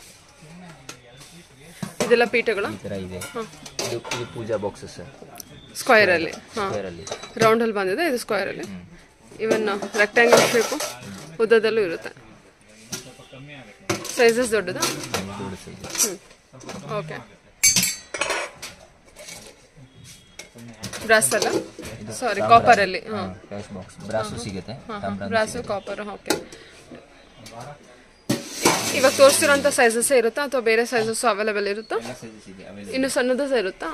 ಇದೆಲ್ಲ ಪೀಠಗಳ ಈ ಥರ ಇದೆ. ಇದು ಪೂಜಾ ಬಾಕ್ಸಸ್ ಸ್ಕ್ವೈರಲ್ಲಿ. ಹಾಂ, ರೌಂಡಲ್ಲಿ ಬಂದಿದೆ, ಇದು ಸ್ಕ್ವೈರಲ್ಲಿ. ಇವನ್ ರೆಕ್ಟ್ಯಾಂಗಲ್ ಶೇಪು ಉದ್ದದಲ್ಲೂ ಇರುತ್ತೆ. ಸೈಜಸ್ ದೊಡ್ಡದಾ? ಓಕೆ. ಬ್ರಾಸ್ ಅಲ್ಲ, ಸಾರಿ ಕಾಪರಲ್ಲಿ. ಬ್ರಾಸು ಸಿಗುತ್ತೆ, ಬ್ರಾಸು ಕಾಪರ್. ಓಕೆ, ಇವಾಗ ತೋರಿಸ್ತಿರೋಂಥ ಸೈಜಸ್ಸೇ ಇರುತ್ತಾ ಅಥವಾ ಬೇರೆ ಸೈಜಸ್ಸು ಅವೈಲೇಬಲ್ ಇರುತ್ತಾ? ಇನ್ನು ಸಣ್ಣದು ಇರುತ್ತಾ?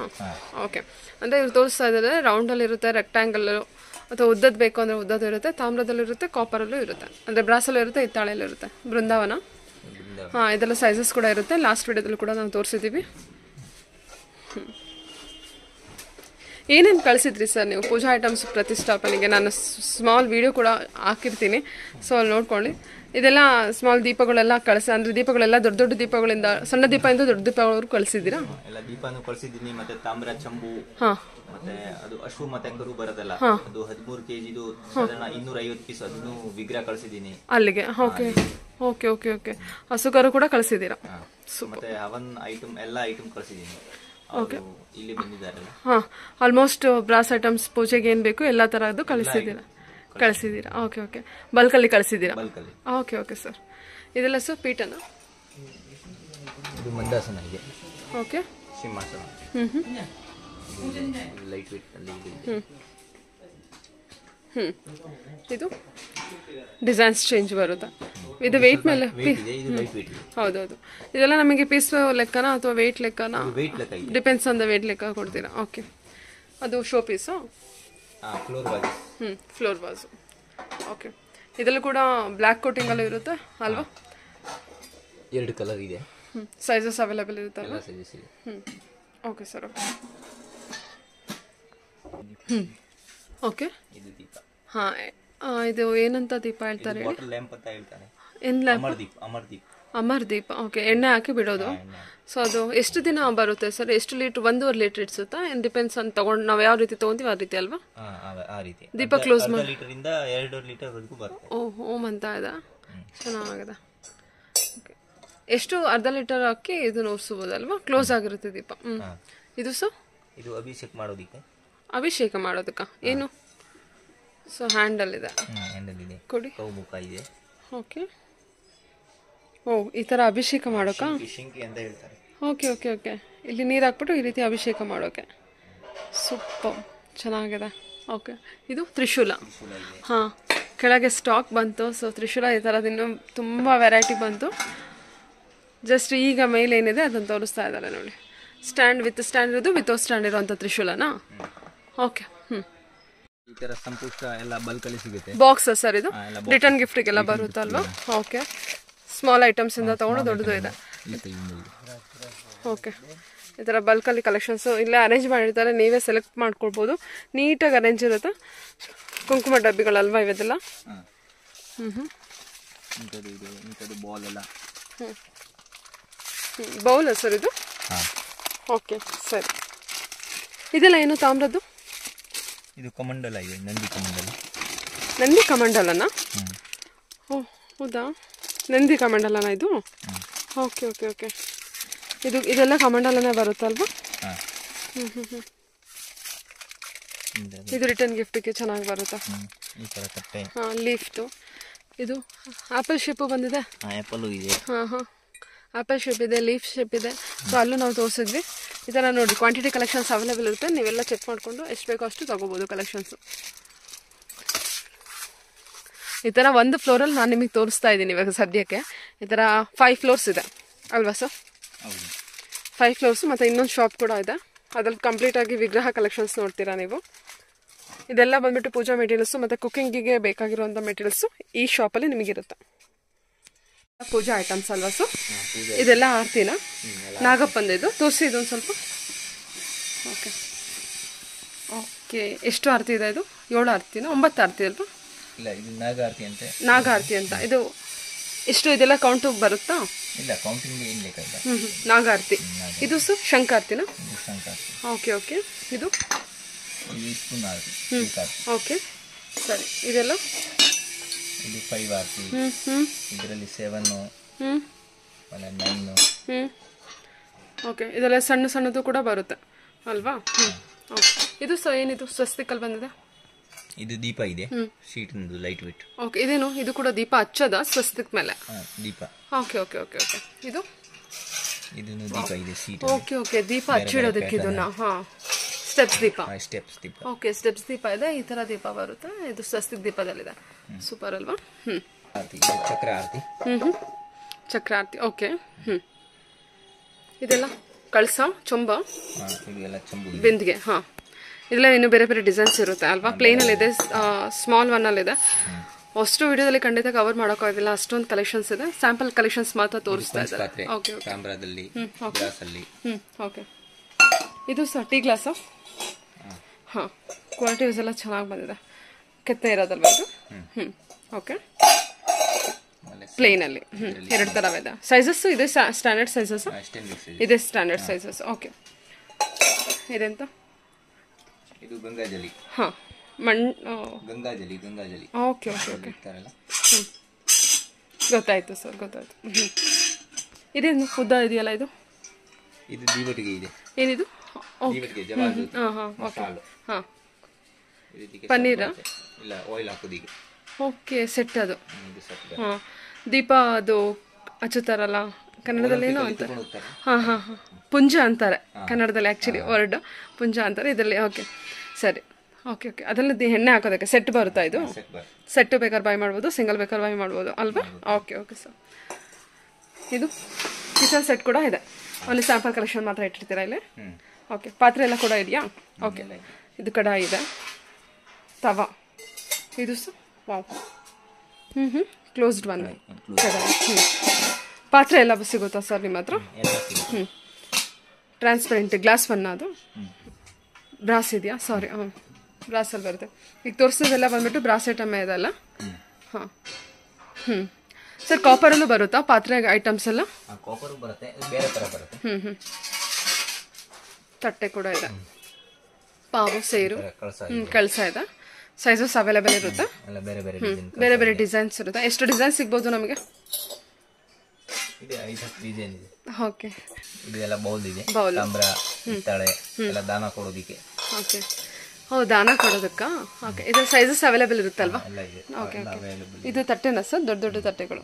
ಓಕೆ, ಅಂದರೆ ಇವ್ರು ತೋರಿಸ್ತಾ ಇದ್ದಾರೆ ರೌಂಡಲ್ಲಿ ಇರುತ್ತೆ, ರೆಕ್ಟ್ಯಾಂಗಲ್ಲು ಅಥವಾ ಉದ್ದದ್ದು ಬೇಕು ಅಂದರೆ ಉದ್ದದ್ದು ಇರುತ್ತೆ, ತಾಮ್ರದಲ್ಲೂ ಇರುತ್ತೆ, ಕಾಪರಲ್ಲೂ ಇರುತ್ತೆ, ಅಂದರೆ ಬ್ರಾಸಲ್ಲೂ ಇರುತ್ತೆ, ಹಿತ್ತಾಳೆಯಲ್ಲೂ ಇರುತ್ತೆ. ಬೃಂದಾವನ. ಹಾಂ, ಇದೆಲ್ಲ ಸೈಜಸ್ ಕೂಡ ಇರುತ್ತೆ. ಲಾಸ್ಟ್ ವಿಡಿಯೋದಲ್ಲಿ ಕೂಡ ನಾವು ತೋರಿಸಿದ್ದೀವಿ. ಏನೇನು ಕಳಿಸಿದ್ರಿ ಸರ್ ನೀವು ಪೂಜಾ ಐಟಮ್ಸ್ ಪ್ರತಿಷ್ಠಾಪನೆಗೆ? ನಾನು ಸ್ಮಾಲ್ ವಿಡಿಯೋ ಕೂಡ ಹಾಕಿರ್ತೀನಿ, ಸೊ ಅಲ್ಲಿ ನೋಡ್ಕೊಳ್ಳಿ. ಇದೆಲ್ಲ ಸ್ಮಾಲ್ ದೀಪಗಳೆಲ್ಲ ಅಂದರೆ ದೀಪಗಳೆಲ್ಲ ದೊಡ್ಡ ದೊಡ್ಡ ದೀಪಗಳಿಂದ, ಸಣ್ಣ ದೀಪದಿಂದ ದೊಡ್ಡ ದೀಪವರೆಗೂ ಕಳಿಸಿದ್ದೀರಾ? ಎಲ್ಲ ದೀಪನೂ ಕಳಿಸಿದ್ದೀನಿ. ಮತ್ತೆ ತಾಮ್ರ ಚಂಬು, ಮತ್ತೆ ಅದು ಅಶ್ವು ಮತ್ತೆ ಕರು ಬರೋದಲ್ಲ, ಅದು 13 kg ಸಾಧಾರಣ 250 ಪೀಸ್ ಅದನ್ನು ವಿಗ್ರಹ ಕಳಿಸಿದ್ದೀನಿ ಅಲ್ಲಿಗೆ. Okay okay okay okay. ಹಸುಕರು ಕೂಡ ಕಳಿಸಿದ್ದೀರಾ? ಮತ್ತೆ ಅವನ್ ಐಟಮ್ ಎಲ್ಲ ಐಟಮ್ ಕಳಿಸಿದ್ದೀನಿ. ಓಕೆ, ಇಲ್ಲಿ ಬಂದಿದ್ದಾರಲ್ಲ. ಆಲ್ಮೋಸ್ಟ್ ಬ್ರಾಸ್ ಐಟಮ್ಸ್ ಪೂಜೆಗೆ ಏನ್ ಬೇಕು ಎಲ್ಲ ತರದ್ದು ಕಳಿಸಿದ್ದೀರಾ? Okay okay. ಬಲ್ಕಲ್ಲಿ ಕಳಿಸಿದ್ದೀರಾ? Okay okay sir. ಇದೆಲ್ಲ ಸರ್ ಪೀಠನ? ಇದು ಮಂದಾಸನ ಇದೆ. ಓಕೆ. ಸಿಂಹಾಸನ. ಲೈಟ್ ವೇಟ್ ಅಲ್ಲಿ ಇದೆ. ಇದು ಡಿಸೈನ್ಸ್ ಚೇಂಜ್ ಬರುತ್ತಾ? ಇದು ವೆಯ್ಟ್ ಮೇಲೆ? ಹೌದೌದು. ಇದೆಲ್ಲ ನಮಗೆ ಪೀಸ್ ಲೆಕ್ಕನ ಅಥವಾ ವೆಯ್ಟ್ ಲೆಕ್ಕನ? ಡಿಪೆಂಡ್ಸ್ ಆನ್ ದ ವೆಯ್ಟ್ ಲೆಕ್ಕ ಕೊಡ್ತೀರಾ? ಓಕೆ. ಅದು show piece? Floor vase. Okay. ಇದೆಲ್ಲ ಕೂಡ ಬ್ಲ್ಯಾಕ್ ಕೋಟಿಂಗ್ ಅಲ್ಲೂ ಇರುತ್ತೆ ಅಲ್ವಾ? 2 ಕಲರ್ ಇದೆ. ಸೈಜಸ್ ಅವೈಲೇಬಲ್ ಇರುತ್ತಲ್ಲ? Okay sir. ಓಕೆ. ಇದು ದೀಪ. ಇದು ಏನಂತ ದೀಪ ಹೇಳ್ತಾರೆ? ವಾಟರ್ ಲ್ಯಾಂಪ್ ಅಂತ ಹೇಳ್ತಾರೆ. ಏನ್ ಲ್ಯಾಂಪ್? ಅಮರ್ದೀಪ. ಓಕೆ. ಎಣ್ಣೆ ಹಾಕಿ ಬಿಡೋದು. ಸೊ ಅದು ಎಷ್ಟು ದಿನ ಬರುತ್ತೆ ಸರ್? ಎಷ್ಟು ಲೀಟರ್? 1.5 ಲೀಟರ್ ಇಡ್ಸುತ್ತಾ? ಡಿಪೆಂಡ್ಸ್ ಆನ್ ತಗೊಂಡು ನಾವು ಯಾವ ರೀತಿ ತಗೊಂತೀವಿ ಆ ರೀತಿ ಅಲ್ವಾ? ದೀಪ ಕ್ಲೋಸ್ ಮಾಡಿ 2 ಲೀಟರ್ ವರೆಗೂ ಬರುತ್ತೆ. ಓಮ್ ಅಂತ ಇದೆ. ಚೆನ್ನಾಗಿದೆ. ಎಷ್ಟು? ಅರ್ಧ ಲೀಟರ್ ಹಾಕಿ ಇದನ್ನ ಉರ್ಸಬಹುದಲ್ವಾ? ಕ್ಲೋಸ್ ಆಗಿರುತ್ತೆ ದೀಪ. ಇದು ಸರ್? ಇದು ಅಭಿಷೇಕ ಮಾಡೋದಕ್ಕೆ. ಅಭಿಷೇಕ ಮಾಡೋದಕ್ಕ ಏನು? ಸೊ ಹ್ಯಾಂಡಲ್ ಇದೆ. ಕೊಡಿ. ಮುಖ ಇದೆ. ಓಕೆ. ಈ ತರ ಅಭಿಷೇಕ ಮಾಡೋಕ? ಅಂತ ಹೇಳ್ತಾರೆ. Okay okay okay. ಇಲ್ಲಿ ನೀರು ಹಾಕ್ಬಿಟ್ಟು ಈ ರೀತಿ ಅಭಿಷೇಕ ಮಾಡೋಕೆ. ಸೂಪರ್, ಚೆನ್ನಾಗಿದೆ. ಓಕೆ. ಇದು ತ್ರಿಶೂಲ. ಕೆಳಗೆ ಸ್ಟಾಕ್ ಬಂತು. ಸೊ ತ್ರಿಶೂಲ ಈ ಥರದ್ದು ಇನ್ನೂ ತುಂಬ ವೆರೈಟಿ ಬಂತು. ಜಸ್ಟ್ ಈಗ ಮೇಲೆ ಏನಿದೆ ಅದನ್ನು ತೋರಿಸ್ತಾ ಇದ್ದಾರೆ ನೋಡಿ. ಸ್ಟ್ಯಾಂಡ್ ವಿತ್ ಸ್ಟ್ಯಾಂಡ್ ಇರೋದು, ವಿತೌಟ್ ಸ್ಟ್ಯಾಂಡ್ ಇರೋಂಥ ತ್ರಿಶೂಲನಾ? ಓಕೆ. ಈ ತರ ಸಂಪುಷ್ಟ ಎಲ್ಲ ಬಲ್ಕಲ್ಲಿ ಸಿಗುತ್ತೆ. ಬಾಕ್ಸ್ ಸರ್ ಇದು? ರಿಟರ್ನ್ ಗಿಫ್ಟಿಗೆಲ್ಲ ಬರುತ್ತಲ್ವಾ? ಓಕೆ. ಸ್ಮಾಲ್ ಐಟಮ್ಸ್ ಇಂದ ತಗೊಂಡು ದೊಡ್ಡದು ಇದೆ. ಓಕೆ. ಈ ಥರ ಬಲ್ಕಲ್ಲಿ ಕಲೆಕ್ಷನ್ಸು ಇಲ್ಲೇ ಅರೇಂಜ್ ಮಾಡಿರ್ತಾರೆ, ನೀವೇ ಸೆಲೆಕ್ಟ್ ಮಾಡ್ಕೊಳ್ಬೋದು. ನೀಟಾಗಿ ಅರೇಂಜ್ ಇರುತ್ತೆ. ಕುಂಕುಮ ಡಬ್ಬಿಗಳಲ್ವಾ ಇವೆಲ್ಲ? ಬೌಲ್ ಸರ್ ಇದು? ಓಕೆ ಸರಿ. ಇದೆಲ್ಲ ಏನು ತಾಮ್ರದ್ದು? ಇದು ಕಮಂಡಲ ಇದೆ, ನಂದಿ ಕಮಂಡಲ. ನಂದಿ ಕಮಂಡಲನಾ? ಓ ಹೌದಾ, ನಂದಿ ಕಮಂಡಲನ ಇದು? Okay okay okay. ಇದೆಲ್ಲ ಕಮಂಡಲನೇ ಬರುತ್ತಲ್ವಾ? ಇದು ರಿಟರ್ನ್ ಗಿಫ್ಟಿಗೆ ಚೆನ್ನಾಗಿ ಬರುತ್ತಾ? ಲೀಫ್ಟು. ಇದು ಆಪಲ್ ಶೇಪು ಬಂದಿದೆ. ಆಪಲ್ ಇದೆ. ಆಪಲ್ ಶೇಪ್ ಇದೆ, ಲೀಫ್ ಶೇಪ್ ಇದೆ. ಸೊ ಅಲ್ಲೂ ನಾವು ತೋರಿಸಿದ್ವಿ. ಈ ಥರ ನೋಡಿ, ಕ್ವಾಂಟಿಟಿ ಕಲೆಕ್ಷನ್ಸ್ ಅವೈಲೇಬಲ್ ಇರುತ್ತೆ. ನೀವೆಲ್ಲ ಚೆಕ್ ಮಾಡಿಕೊಂಡು ಎಷ್ಟು ಬೇಕೋ ಅಷ್ಟು ತಗೋಬೋದು ಕಲೆಕ್ಷನ್ಸು. ಈ ಥರ ಒಂದು ಫ್ಲೋರಲ್ಲಿ ನಾನು ನಿಮಗೆ ತೋರಿಸ್ತಾ ಇದ್ದೀನಿ ಇವಾಗ ಸದ್ಯಕ್ಕೆ. ಈ ಥರ 5 ಫ್ಲೋರ್ಸ್ ಇದೆ ಅಲ್ವಾ ಸರ್? 5 ಫ್ಲೋರ್ಸು ಮತ್ತು ಇನ್ನೊಂದು ಶಾಪ್ ಕೂಡ ಇದೆ. ಅದ್ರಲ್ಲಿ ಕಂಪ್ಲೀಟಾಗಿ ವಿಗ್ರಹ ಕಲೆಕ್ಷನ್ಸ್ ನೋಡ್ತೀರಾ ನೀವು. ಇದೆಲ್ಲ ಬಂದ್ಬಿಟ್ಟು ಪೂಜಾ ಮೆಟೀರಿಯಲ್ಸು ಮತ್ತು ಕುಕ್ಕಿಂಗಿಗೆ ಬೇಕಾಗಿರುವಂಥ ಮೆಟೀರಿಯಲ್ಸು ಈ ಶಾಪಲ್ಲಿ ನಿಮಗಿರುತ್ತೆ. ಪೂಜಾ ಐಟಮ್ಸ್ ಅಲ್ವಾ ಸರ್? ಇದೆಲ್ಲ ಆರತಿನ? ನಾಗಪ್ಪಂದು ಇದು ತೋರಿಸಿ ಇದೊಂದು ಸ್ವಲ್ಪ. Okay okay. ಎಷ್ಟು ಆರತಿ ಇದೆ ಇದು? 7 ಆರತಿನ 9 ಆರತಿ ಅಲ್ವಾ? ಇಲ್ಲ, ಇದು ನಾಗ ಆರತಿ ಅಂತೆ. ನಾಗ ಆರತಿ ಅಂತ. ಇದು ಎಷ್ಟು? ಇದೆಲ್ಲ ಕೌಂಟು ಬರುತ್ತಾ? ಇಲ್ಲ, ಕೌಂಟಿಂಗ್ ಏನು ಬೇಕಾಗಿಲ್ಲ. ನಾಗ ಆರತಿ. ಇದು ಸರ್ ಶಂಕಾರ್ತಿನ? Okay okay. ಇದು ಓಕೆ ಸರಿ. ಇದೆಲ್ಲ ಇದು 5 ಆರತಿ. ಇದರಲ್ಲಿ 7 ಆಮೇಲೆ 9. ಓಕೆ. ಇದೆಲ್ಲ ಸಣ್ಣ ಸಣ್ಣದು ಕೂಡ ಬರುತ್ತೆ ಅಲ್ವಾ? ಓಕೆ. ಇದು ಸಹ ಏನಿದು ಸ್ವಸ್ತಿಕಲ್ಲಿ ಬಂದಿದೆ? ಇದು ದೀಪ ಇದೆ, ಶೀಟ್ ಲೈಟ್ ವೇಟ್. ಓಕೆ. ಇದೇನು? ಇದು ಕೂಡ ದೀಪ ಹಚ್ಚದ ಸ್ವಸ್ತಿಕ್ ಮೇಲೆ? ದೀಪ. Okay okay okay okay. ಇದು ಇದನ್ನು ದೀಪ ಇದೆ, ಶೀಟ್. Okay okay. ದೀಪ ಹಚ್ಚಿಡೋದಕ್ಕೆ ಇದನ್ನ. ಸ್ಟೆಪ್ಸ್ ದೀಪ. ಸ್ಟೆಪ್ಸ್ ದೀಪ. ಓಕೆ, ಸ್ಟೆಪ್ಸ್ ದೀಪ ಇದೆ. ಈ ತರ ದೀಪ ಬರುತ್ತೆ. ಇದು ಸ್ವಸ್ತಿಕ್ ದೀಪದಲ್ಲಿದೆ. ಸೂಪರ್ ಅಲ್ವಾ? ಚಕ್ರ ಆರತಿ. ಚಕ್ರ ಆರತಿ. ಓಕೆ. ಇದೆಲ್ಲ ಕಳಸ, ಚೊಂಬ, ಬಿಂದಿಗೆ. ಇದೆಲ್ಲ ಇನ್ನು ಬೇರೆ ಬೇರೆ ಡಿಸೈನ್ಸ್ ಇರುತ್ತೆ ಅಲ್ವಾ? ಪ್ಲೇನಲ್ಲಿ ಇದೆ, ಸ್ಮಾಲ್ ಒನ್ನಲ್ಲಿ ಇದೆ. ಅಷ್ಟು ವಿಡಿಯೋದಲ್ಲಿ ಖಂಡಿತ ಕವರ್ ಮಾಡೋಕ್ಕಾಗಿಲ್ಲ, ಅಷ್ಟೊಂದು ಕಲೆಕ್ಷನ್ಸ್ ಇದೆ. ಸ್ಯಾಂಪಲ್ ಕಲೆಕ್ಷನ್ಸ್ ಮಾತ್ರ ತೋರಿಸ್ತಾ ಇದ್ದಾರೆ. Okay okay. ಓಕೆ. ಇದು ಸಹ ಟೀ ಗ್ಲಾಸು? ಹಾಂ, ಕ್ವಾಲಿಟಿ ವೈಸ್ ಎಲ್ಲ ಚೆನ್ನಾಗಿ ಬಂದಿದೆ. ಕೆತ್ತೆ ಇರೋದಲ್ವ ಇದು? ಓಕೆ. ಪ್ಲೇನಲ್ಲಿ 2 ಥರ ಇದೆ. ಸೈಜಸ್ಸು ಇದೆ ಸ್ಟ್ಯಾಂಡರ್ಡ್ ಸೈಜಸ್, ಇದೆ ಸ್ಟ್ಯಾಂಡರ್ಡ್ ಸೈಜಸ್. ಓಕೆ. ಇದೆಂತ? ಇದು ಗಂಗಾಜಲಿ. ಹಾಂ, ಗಂಗಾಜಲಿ. Okay okay okay. ಗೊತ್ತಾಯ್ತು ಸರ್, ಗೊತ್ತಾಯ್ತು. ಇದೇನು ಉದ್ದ ಇದೆಯಲ್ಲ ಇದು? ಇದು ದೀವಟಿಗೆ ಇದೆ. ಏನಿದು? ಹಾಂ ಓಕೆ. ಹಾಂ, ಪನ್ನೀರ ಇಲ್ಲ, ಆಯಿಲ್ ಹಾಕೋದಿಗೆ. ಓಕೆ, ಸೆಟ್ ಅದು. ಹಾಂ, ದೀಪ ಅದು ಹಚ್ಚುತ್ತಾರಲ್ಲ ಕನ್ನಡದಲ್ಲಿ ಏನೋ ಅಂತಾರೆ. ಹಾಂ ಹಾಂ ಹಾಂ, ಪುಂಜ ಅಂತಾರೆ ಕನ್ನಡದಲ್ಲಿ. ಆ್ಯಕ್ಚುಲಿ ವರ್ಡ್ ಪುಂಜ ಅಂತಾರೆ ಇದರಲ್ಲಿ. ಓಕೆ ಸರಿ. Okay okay. ಅದರಲ್ಲಿ ಎಣ್ಣೆ ಹಾಕೋದಕ್ಕೆ ಸೆಟ್ ಬರುತ್ತಾ ಇದು? ಸೆಟ್ಟು ಬೇಕಾದ್ರೆ ಬೈ ಮಾಡ್ಬೋದು, ಸಿಂಗಲ್ ಬೇಕಾದ್ರೆ ಬೈ ಮಾಡ್ಬೋದು ಅಲ್ವಾ? Okay okay sir. ಇದು ಕಿಚನ್ ಸೆಟ್ ಕೂಡ ಇದೆ. ಅಲ್ಲಿ ಸ್ಯಾಂಪಲ್ ಕಲೆಕ್ಷನ್ ಮಾತ್ರ ಇಟ್ಟಿರ್ತೀರಾ ಇಲ್ಲಿ? ಓಕೆ. ಪಾತ್ರೆ ಎಲ್ಲ ಕೂಡ ಇದೆಯಾ? ಓಕೆ. ಇದು ಕಡಾಯಿ ಇದೆ, ತವಾ ಇದು ಸರ್. ವಾವ್. ಕ್ಲೋಸ್ಡ್ ಒನ್ ಕಡಾಯಿ. ಪಾತ್ರೆ ಎಲ್ಲ ಸಿಗುತ್ತಾ ಸರ್ ನಿಮ್ಮ ಹತ್ರ? ಟ್ರಾನ್ಸ್ಪರೆಂಟ್ ಗ್ಲಾಸ್ ಒನ್ ಅದು? ಬ್ರಾಸ್ ಇದೆಯಾ? ಸಾರಿ, ಬ್ರಾಸಲ್ಲಿ ಬರುತ್ತೆ. ಈಗ ತೋರಿಸೋದೆಲ್ಲ ಬಂದ್ಬಿಟ್ಟು ಬ್ರಾಸ್ ಐಟಮೇ ಇದೆಲ್ಲ. ಹಾಂ. ಸರ್ ಕಾಪರಲ್ಲೂ ಬರುತ್ತಾ ಪಾತ್ರೆ ಐಟಮ್ಸ್ ಎಲ್ಲ? ಕಾಪರು ಬರುತ್ತೆ, ಬೇರೆ ಥರ ಬರುತ್ತೆ. ತಟ್ಟೆ ಕೂಡ ಇದೆ, ಪಾವು ಸೇರು, ಕಳಸ ಇದೆ. ಸೈಜಸ್ ಅವೈಲೇಬಲ್ ಇರುತ್ತೆ, ಬೇರೆ ಬೇರೆ ಡಿಸೈನ್ಸ್ ಇರುತ್ತೆ. ಎಷ್ಟು ಡಿಸೈನ್ ಸಿಗ್ಬೋದು ನಮಗೆ? ಓಕೆ. ಇದೆಲ್ಲ ಬೌಲ್ ಇದೆ, ತಾಮ್ರ, ಹಿತ್ತಾಳೆ ಎಲ್ಲ ದಾನ ಕೊಡೋದಕ್ಕೆ. ಓಕೆ. ಹೌದು, ದಾನ ಕೊಡೋದಕ್ಕಾ? ಓಕೆ. ಇದು ಸೈಜಸ್ ಅವೈಲೇಬಲ್ ಇರುತ್ತಲ್ವಾ? Okay okay. ಇದು ತಟ್ಟೆನಾ ಸರ್? ದೊಡ್ಡ ದೊಡ್ಡ ತಟ್ಟೆಗಳು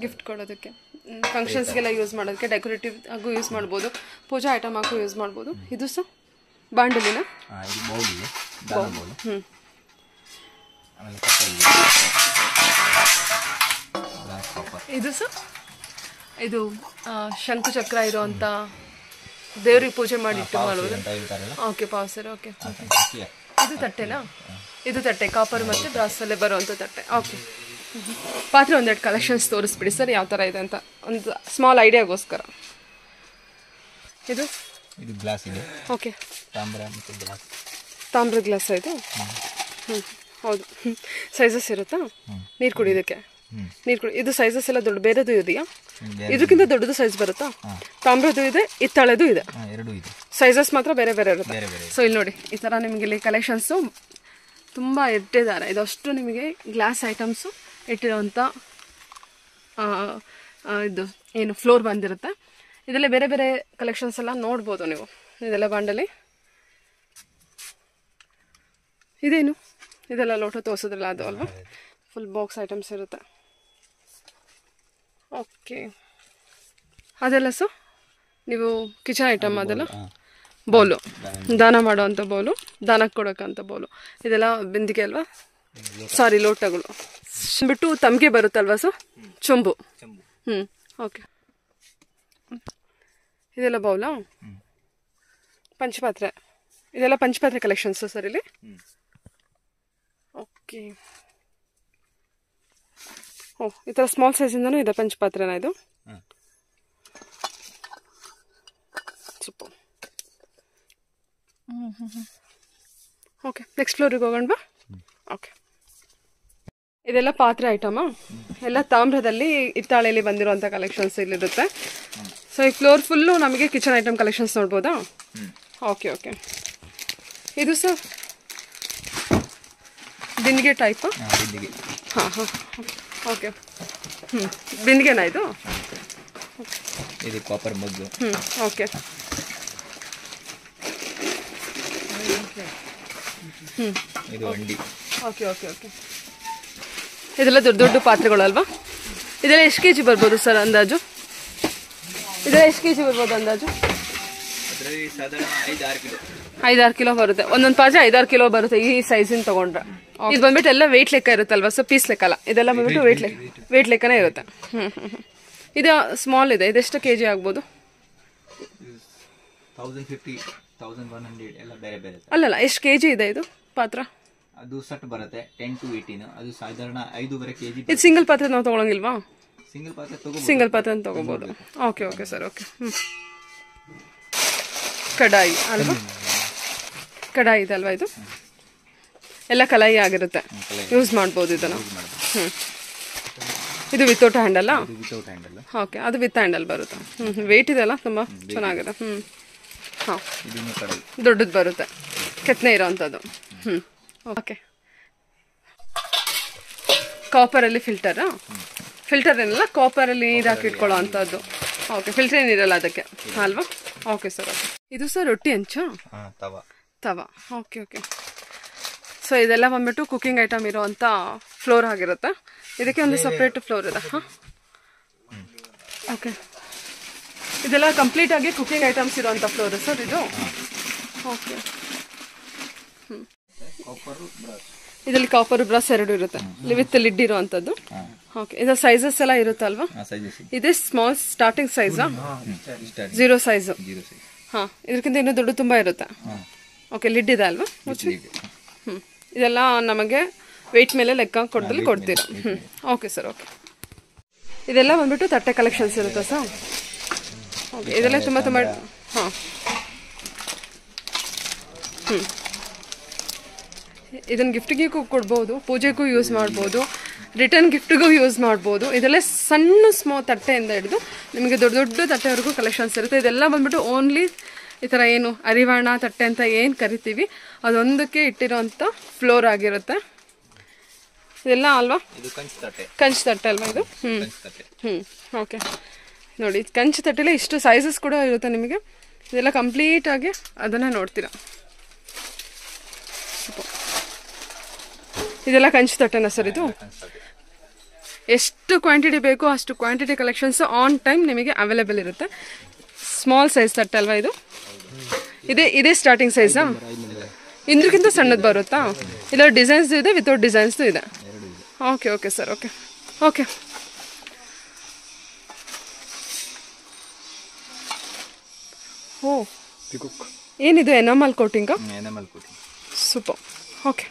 ಗಿಫ್ಟ್ ಕೊಡೋದಕ್ಕೆ, ಫಂಕ್ಷನ್ಸ್ಗೆಲ್ಲ ಯೂಸ್ ಮಾಡೋದಕ್ಕೆ, ಡೆಕೋರೇಟಿವ್ ಆಗು ಯೂಸ್ ಮಾಡ್ಬೋದು, ಪೂಜಾ ಐಟಮ್ ಆಗು ಯೂಸ್ ಮಾಡ್ಬೋದು. ಇದು ಸರ್ ಬಾಂಡಲಿನ? ಇದು ಸರ್ ಇದು ಶಂಕು ಚಕ್ರ ಇರೋಂಥ ದೇವ್ರಿಗೆ ಪೂಜೆ ಮಾಡಿ ಇಟ್ಟು ಮಾಡೋದು. Okay, pav sir. ಓಕೆ. ಇದು ತಟ್ಟೆನಾ? ಇದು ತಟ್ಟೆ, ಕಾಪರ್ ಮತ್ತು ಬ್ರಾಸಲ್ಲೇ ಬರುವಂಥ ತಟ್ಟೆ. ಓಕೆ. ಪಾತ್ರೆ ಒಂದೆರಡು ಕಲೆಕ್ಷನ್ಸ್ ತೋರಿಸ್ಬಿಡಿ ಸರ್, ಯಾವ ಥರ ಇದೆ ಅಂತ, ಒಂದು ಸ್ಮಾಲ್ ಐಡಿಯಾಗೋಸ್ಕರ. ಇದು ಗ್ಲಾಸ್ ಇದೆ. ಓಕೆ. ತಾಮ್ರ ಮತ್ತು ಗ್ಲಾಸ್. ತಾಮ್ರ ಗ್ಲಾಸ್ ಇದು? ಹೌದು. ಸೈಜಸ್ ಇರುತ್ತಾ? ನೀರು ಕುಡಿಯೋದಕ್ಕೆ? ನೀರು ಕುಡಿ. ಇದು ಸೈಜಸ್ ಎಲ್ಲ ದೊಡ್ಡ ಬೇರೆದು ಇದೆಯಾ? ಇದಕ್ಕಿಂತ ದೊಡ್ಡದು ಸೈಜ್ ಬರುತ್ತಾ? ತಾಮ್ರದ್ದು ಇದೆ, ಹಿತ್ತಾಳೆದು ಇದೆ. ಸೈಜಸ್ ಮಾತ್ರ ಬೇರೆ ಬೇರೆ ಇರುತ್ತೆ. ಸೊ ಇಲ್ಲಿ ನೋಡಿ, ಈ ಥರ ನಿಮಗೆ ಇಲ್ಲಿ ಕಲೆಕ್ಷನ್ಸು ತುಂಬ ಇಟ್ಟಿದ್ದಾರೆ. ಇದಷ್ಟು ನಿಮಗೆ ಗ್ಲಾಸ್ ಐಟಮ್ಸು ಇಟ್ಟಿರೋಂಥ ಇದು ಏನು ಫ್ಲೋರ್ ಬಂದಿರುತ್ತೆ. ಇದರಲ್ಲಿ ಬೇರೆ ಬೇರೆ ಕಲೆಕ್ಷನ್ಸ್ ಎಲ್ಲ ನೋಡ್ಬೋದು ನೀವು. ಇದೆಲ್ಲ ಬಾಂಡಲಿ. ಇದೇನು? ಇದೆಲ್ಲ ಲೋಟ ತೋರಿಸಿದ್ರಲ್ಲ ಅದು ಅಲ್ವಾ? ಫುಲ್ ಬಾಕ್ಸ್ ಐಟಮ್ಸ್ ಇರುತ್ತೆ. ಓಕೆ. ಅದೆಲ್ಲ ಸೊ ನೀವು ಕಿಚನ್ ಐಟಮ್ ಅದೆಲ್ಲ ಬೌಲು, ದಾನ ಮಾಡೋವಂಥ ಬೌಲು, ದಾನಕ್ಕೆ ಕೊಡೋಕ್ಕಂಥ ಬೌಲು. ಇದೆಲ್ಲ ಬಿಂದಿಗೆ ಅಲ್ವಾ? ಸಾರಿ, ಲೋಟಗಳು ಬಿಟ್ಟು ತಮ್ಗೆ ಬರುತ್ತಲ್ವಾ ಸೊ? ಚೊಂಬು. ಓಕೆ. ಇದೆಲ್ಲ ಬೌಲಾ? ಪಂಚಪಾತ್ರೆ. ಇದೆಲ್ಲ ಪಂಚಪಾತ್ರೆ ಕಲೆಕ್ಷನ್ಸು ಸರ್ ಇಲ್ಲಿ? ಓಕೆ. ಓಹ್, ಈ ಥರ ಸ್ಮಾಲ್ ಸೈಜಿಂದನೂ ಇದೆ ಪಂಚಪಾತ್ರೆನ ಇದು? ಸೂಪರ್. ಓಕೆ, ನೆಕ್ಸ್ಟ್ ಫ್ಲೋರಿಗೆ ಹೋಗೋಣವಾ? ಓಕೆ. ಇದೆಲ್ಲ ಪಾತ್ರೆ ಐಟಮಾ? ಎಲ್ಲ ತಾಮ್ರದಲ್ಲಿ ಹಿತ್ತಾಳೆಯಲ್ಲಿ ಬಂದಿರುವಂಥ ಕಲೆಕ್ಷನ್ಸ್ ಇಲ್ಲಿರುತ್ತೆ. ಸೊ ಈ ಫ್ಲೋರ್ ಫುಲ್ಲು ನಮಗೆ ಕಿಚನ್ ಐಟಮ್ ಕಲೆಕ್ಷನ್ಸ್ ನೋಡ್ಬೋದಾ? Okay okay. ಇದು ಸರ್ ಬಿಂದಿಗೆ ಟೈಪಾ? ಹಾಂ ಹಾಂ. ಓಕೆ. ಬಿಂದಿಗೆನಾ ಇದು? ಇದು ಕಾಪರ್ ಮಗ್ಗು. ಓಕೆ. ಇದು ಅಂಡಿ. Okay okay okay. ಇದೆಲ್ಲ ದೊಡ್ಡ ದೊಡ್ಡ ಪಾತ್ರೆಗಳಲ್ವಾ? ಇದೆಲ್ಲ ಎಷ್ಟು ಕೆ ಜಿ ಬರ್ಬೋದು ಸರ್ ಅಂದಾಜು? ಇದೆಲ್ಲ ಎಷ್ಟು ಕೆ ಜಿ ಬರ್ಬೋದು ಅಂದಾಜು? 5-6 ಕಿಲೋ ಬರುತ್ತೆ. ಒಂದೊಂದು ಪಾತ್ರೆ 5-6 ಕಿಲೋ ಬರುತ್ತೆ ಈ ಸೈಜಿನ ತೊಗೊಂಡ್ರೆ. ಇದು ಬಂದ್ಬಿಟ್ಟು ಎಲ್ಲ ವೆಯ್ಟ್ ಲೆಕ್ಕ ಇರುತ್ತಲ್ವಾ? ಸೊ ಪೀಸ್ ಲೆಕ್ಕ ಅಲ್ಲ, ಇದೆಲ್ಲ ಬಂದ್ಬಿಟ್ಟು ವೆಯ್ಟ್ ಲೆಕ್ಕನೇ ಇರುತ್ತೆ. ಇದು ಸ್ಮಾಲ್ ಇದೆ, ಇದೆಷ್ಟು ಕೆ ಜಿ ಆಗ್ಬೋದು? 1050, 1100 ಎಲ್ಲ ಬೇರೆ ಬೇರೆ. ಅಲ್ಲಲ್ಲ, ಎಷ್ಟು ಕೆ ಜಿ ಇದೆ ಇದು ಪಾತ್ರ? ಅದು ಸೆಟ್ ಬರುತ್ತೆ 10 to 18. ಅದು ಸಾಧಾರಣ 5.5 kg. ಇದು ಸಿಂಗಲ್ ಪಾತ್ರೆ ನಾವು ತೊಗೊಳಂಗಿಲ್ವಾ? ಸಿಂಗಲ್ ಪಾತ್ರೆ ತಗೋಬಹುದು. ಸಿಂಗಲ್ ಪಾತ್ರೆ ತಗೋಬಹುದು. Okay okay sir. ಓಕೆ. ಕಡಾಯಿ ಅಲ್ವಾ? ಕಡಾಯಿ ಇದೆ ಅಲ್ವಾ ಇದು? ಎಲ್ಲ ಕಲಾಯಿ ಆಗಿರುತ್ತೆ, ಯೂಸ್ ಮಾಡ್ಬೋದು ಇದನ್ನು. ಇದು ವಿತೌಟ್ ಹ್ಯಾಂಡಲ್ಲ? ಓಕೆ, ಅದು ವಿತ್ ಹ್ಯಾಂಡಲ್ ಬರುತ್ತೆ. ವೆಯ್ಟ್ ಇದೆಲ್ಲ ತುಂಬ ಚೆನ್ನಾಗಿದೆ. ಹಾಂ, ದೊಡ್ಡದು ಬರುತ್ತೆ, ಕೆತ್ತನೆ ಇರೋವಂಥದ್ದು. ಓಕೆ. ಕಾಪರಲ್ಲಿ ಫಿಲ್ಟರಾ? ಫಿಲ್ಟರ್ ಏನಲ್ಲ, ಕಾಪರಲ್ಲಿ ನೀರು ಹಾಕಿ ಇಟ್ಕೊಳ್ಳೋ ಅಂಥದ್ದು. ಓಕೆ, ಫಿಲ್ಟರ್ ಏನಿರಲ್ಲ ಅದಕ್ಕೆ ಅಲ್ವಾ? Okay sir. ಓಕೆ, ಇದು ಸರ್ ರೊಟ್ಟಿ ಹಂಚು? ತವಾ. Okay okay. ಸೊ ಇದೆಲ್ಲ ಬಂದ್ಬಿಟ್ಟು ಕುಕಿಂಗ್ ಐಟಮ್ ಇರೋವಂಥ ಫ್ಲೋರ್ ಆಗಿರುತ್ತೆ. ಇದಕ್ಕೆ ಒಂದು ಸಪ್ರೇಟ್ ಫ್ಲೋರ್ ಇದೆ. ಹಾಂ, ಓಕೆ. ಇದೆಲ್ಲ ಕಂಪ್ಲೀಟ್ ಆಗಿ ಕುಕಿಂಗ್ ಐಟಮ್ಸ್ ಇರೋವಂಥ ಫ್ಲೋರ್ ಸರ್ ಇದು? ಓಕೆ. ಇದರಲ್ಲಿ ಕಾಪರ್ ಬ್ರಾಸ್ 2 ಇರುತ್ತೆ, ವಿತ್ ಲಿಡ್ ಇರೋವಂಥದ್ದು. ಓಕೆ, ಇದರ ಸೈಜಸ್ ಎಲ್ಲ ಇರುತ್ತಲ್ವಾ? ಇದೇ ಸ್ಮಾಲ್ ಸ್ಟಾರ್ಟಿಂಗ್ ಸೈಜಾ? 0 ಸೈಜು. ಹಾಂ, ಇದಕ್ಕಿಂತ ಇನ್ನೂ ದೊಡ್ಡ ತುಂಬ ಇರುತ್ತೆ. ಓಕೆ, ಲಿಡ್ ಇದೆ ಅಲ್ವಾ? ಇದೆಲ್ಲ ನಮಗೆ ವೆಯ್ಟ್ ಮೇಲೆ ಲೆಕ್ಕ ಕೊಡ್ದಲ್ಲಿ ಕೊಡ್ತೀರಾ? Okay sir. ಓಕೆ, ಇದೆಲ್ಲ ಬಂದ್ಬಿಟ್ಟು ತಟ್ಟೆ ಕಲೆಕ್ಷನ್ಸ್ ಇರುತ್ತೆ ಸರ್? ಓಕೆ, ಇದೆಲ್ಲ ತುಂಬ ಹಾಂ. ಇದನ್ನು ಗಿಫ್ಟಿಗೆ ಕೊಡ್ಬೋದು, ಪೂಜೆಗೂ ಯೂಸ್ ಮಾಡ್ಬೋದು, ರಿಟರ್ನ್ ಗಿಫ್ಟಿಗೂ ಯೂಸ್ ಮಾಡ್ಬೋದು. ಇದೆಲ್ಲ ಸಣ್ಣ ತಟ್ಟೆಯಿಂದ ಹಿಡಿದು ನಿಮಗೆ ದೊಡ್ಡ ದೊಡ್ಡ ತಟ್ಟೆವರೆಗೂ ಕಲೆಕ್ಷನ್ಸ್ ಇರುತ್ತೆ. ಇದೆಲ್ಲ ಬಂದ್ಬಿಟ್ಟು ಓನ್ಲಿ ಈ ಥರ ಏನು ಅರಿವಾಣ ತಟ್ಟೆ ಅಂತ ಏನು ಕರಿತೀವಿ ಅದೊಂದಕ್ಕೆ ಇಟ್ಟಿರೋಂಥ ಫ್ಲೋರ್ ಆಗಿರುತ್ತೆ. ಇದೆಲ್ಲ ಅಲ್ವಾ? ಕಂಚು ತಟ್ಟೆ ಅಲ್ವಾ ಇದು? ಓಕೆ, ನೋಡಿ ಕಂಚು ತಟ್ಟೆಲೆ ಇಷ್ಟು ಸೈಜಸ್ ಕೂಡ ಇರುತ್ತೆ ನಿಮಗೆ. ಇದೆಲ್ಲ ಕಂಪ್ಲೀಟಾಗಿ ಅದನ್ನೇ ನೋಡ್ತೀರಾ. ಇದೆಲ್ಲ ಕಂಚು ತಟ್ಟೆನಾ ಸರ್ ಇದು? ಎಷ್ಟು ಕ್ವಾಂಟಿಟಿ ಬೇಕೋ ಅಷ್ಟು ಕ್ವಾಂಟಿಟಿ ಕಲೆಕ್ಷನ್ಸ್ ಆನ್ ಟೈಮ್ ನಿಮಗೆ ಅವೈಲೇಬಲ್ ಇರುತ್ತೆ. ಸ್ಮಾಲ್ ಸೈಜ್ ತಟ್ಟೆ ಅಲ್ವಾ ಇದು? ಇದೇ ಸ್ಟಾರ್ಟಿಂಗ್ ಸೈಜಾ? ಇಂದಕ್ಕಿಂತ ಸಣ್ಣದು ಬರುತ್ತಾ? ಇಲ್ಲ ಡಿಸೈನ್ಸ್ ಇದೆ, ವಿತೌಟ್ ಡಿಸೈನ್ಸ್ದು ಇದೆ. Okay okay sir. Okay okay. Oh, ಏನಿದು ಎನಾಮಲ್ ಕೋಟಿಂಗಾ? ಸೂಪರ್. ಓಕೆ.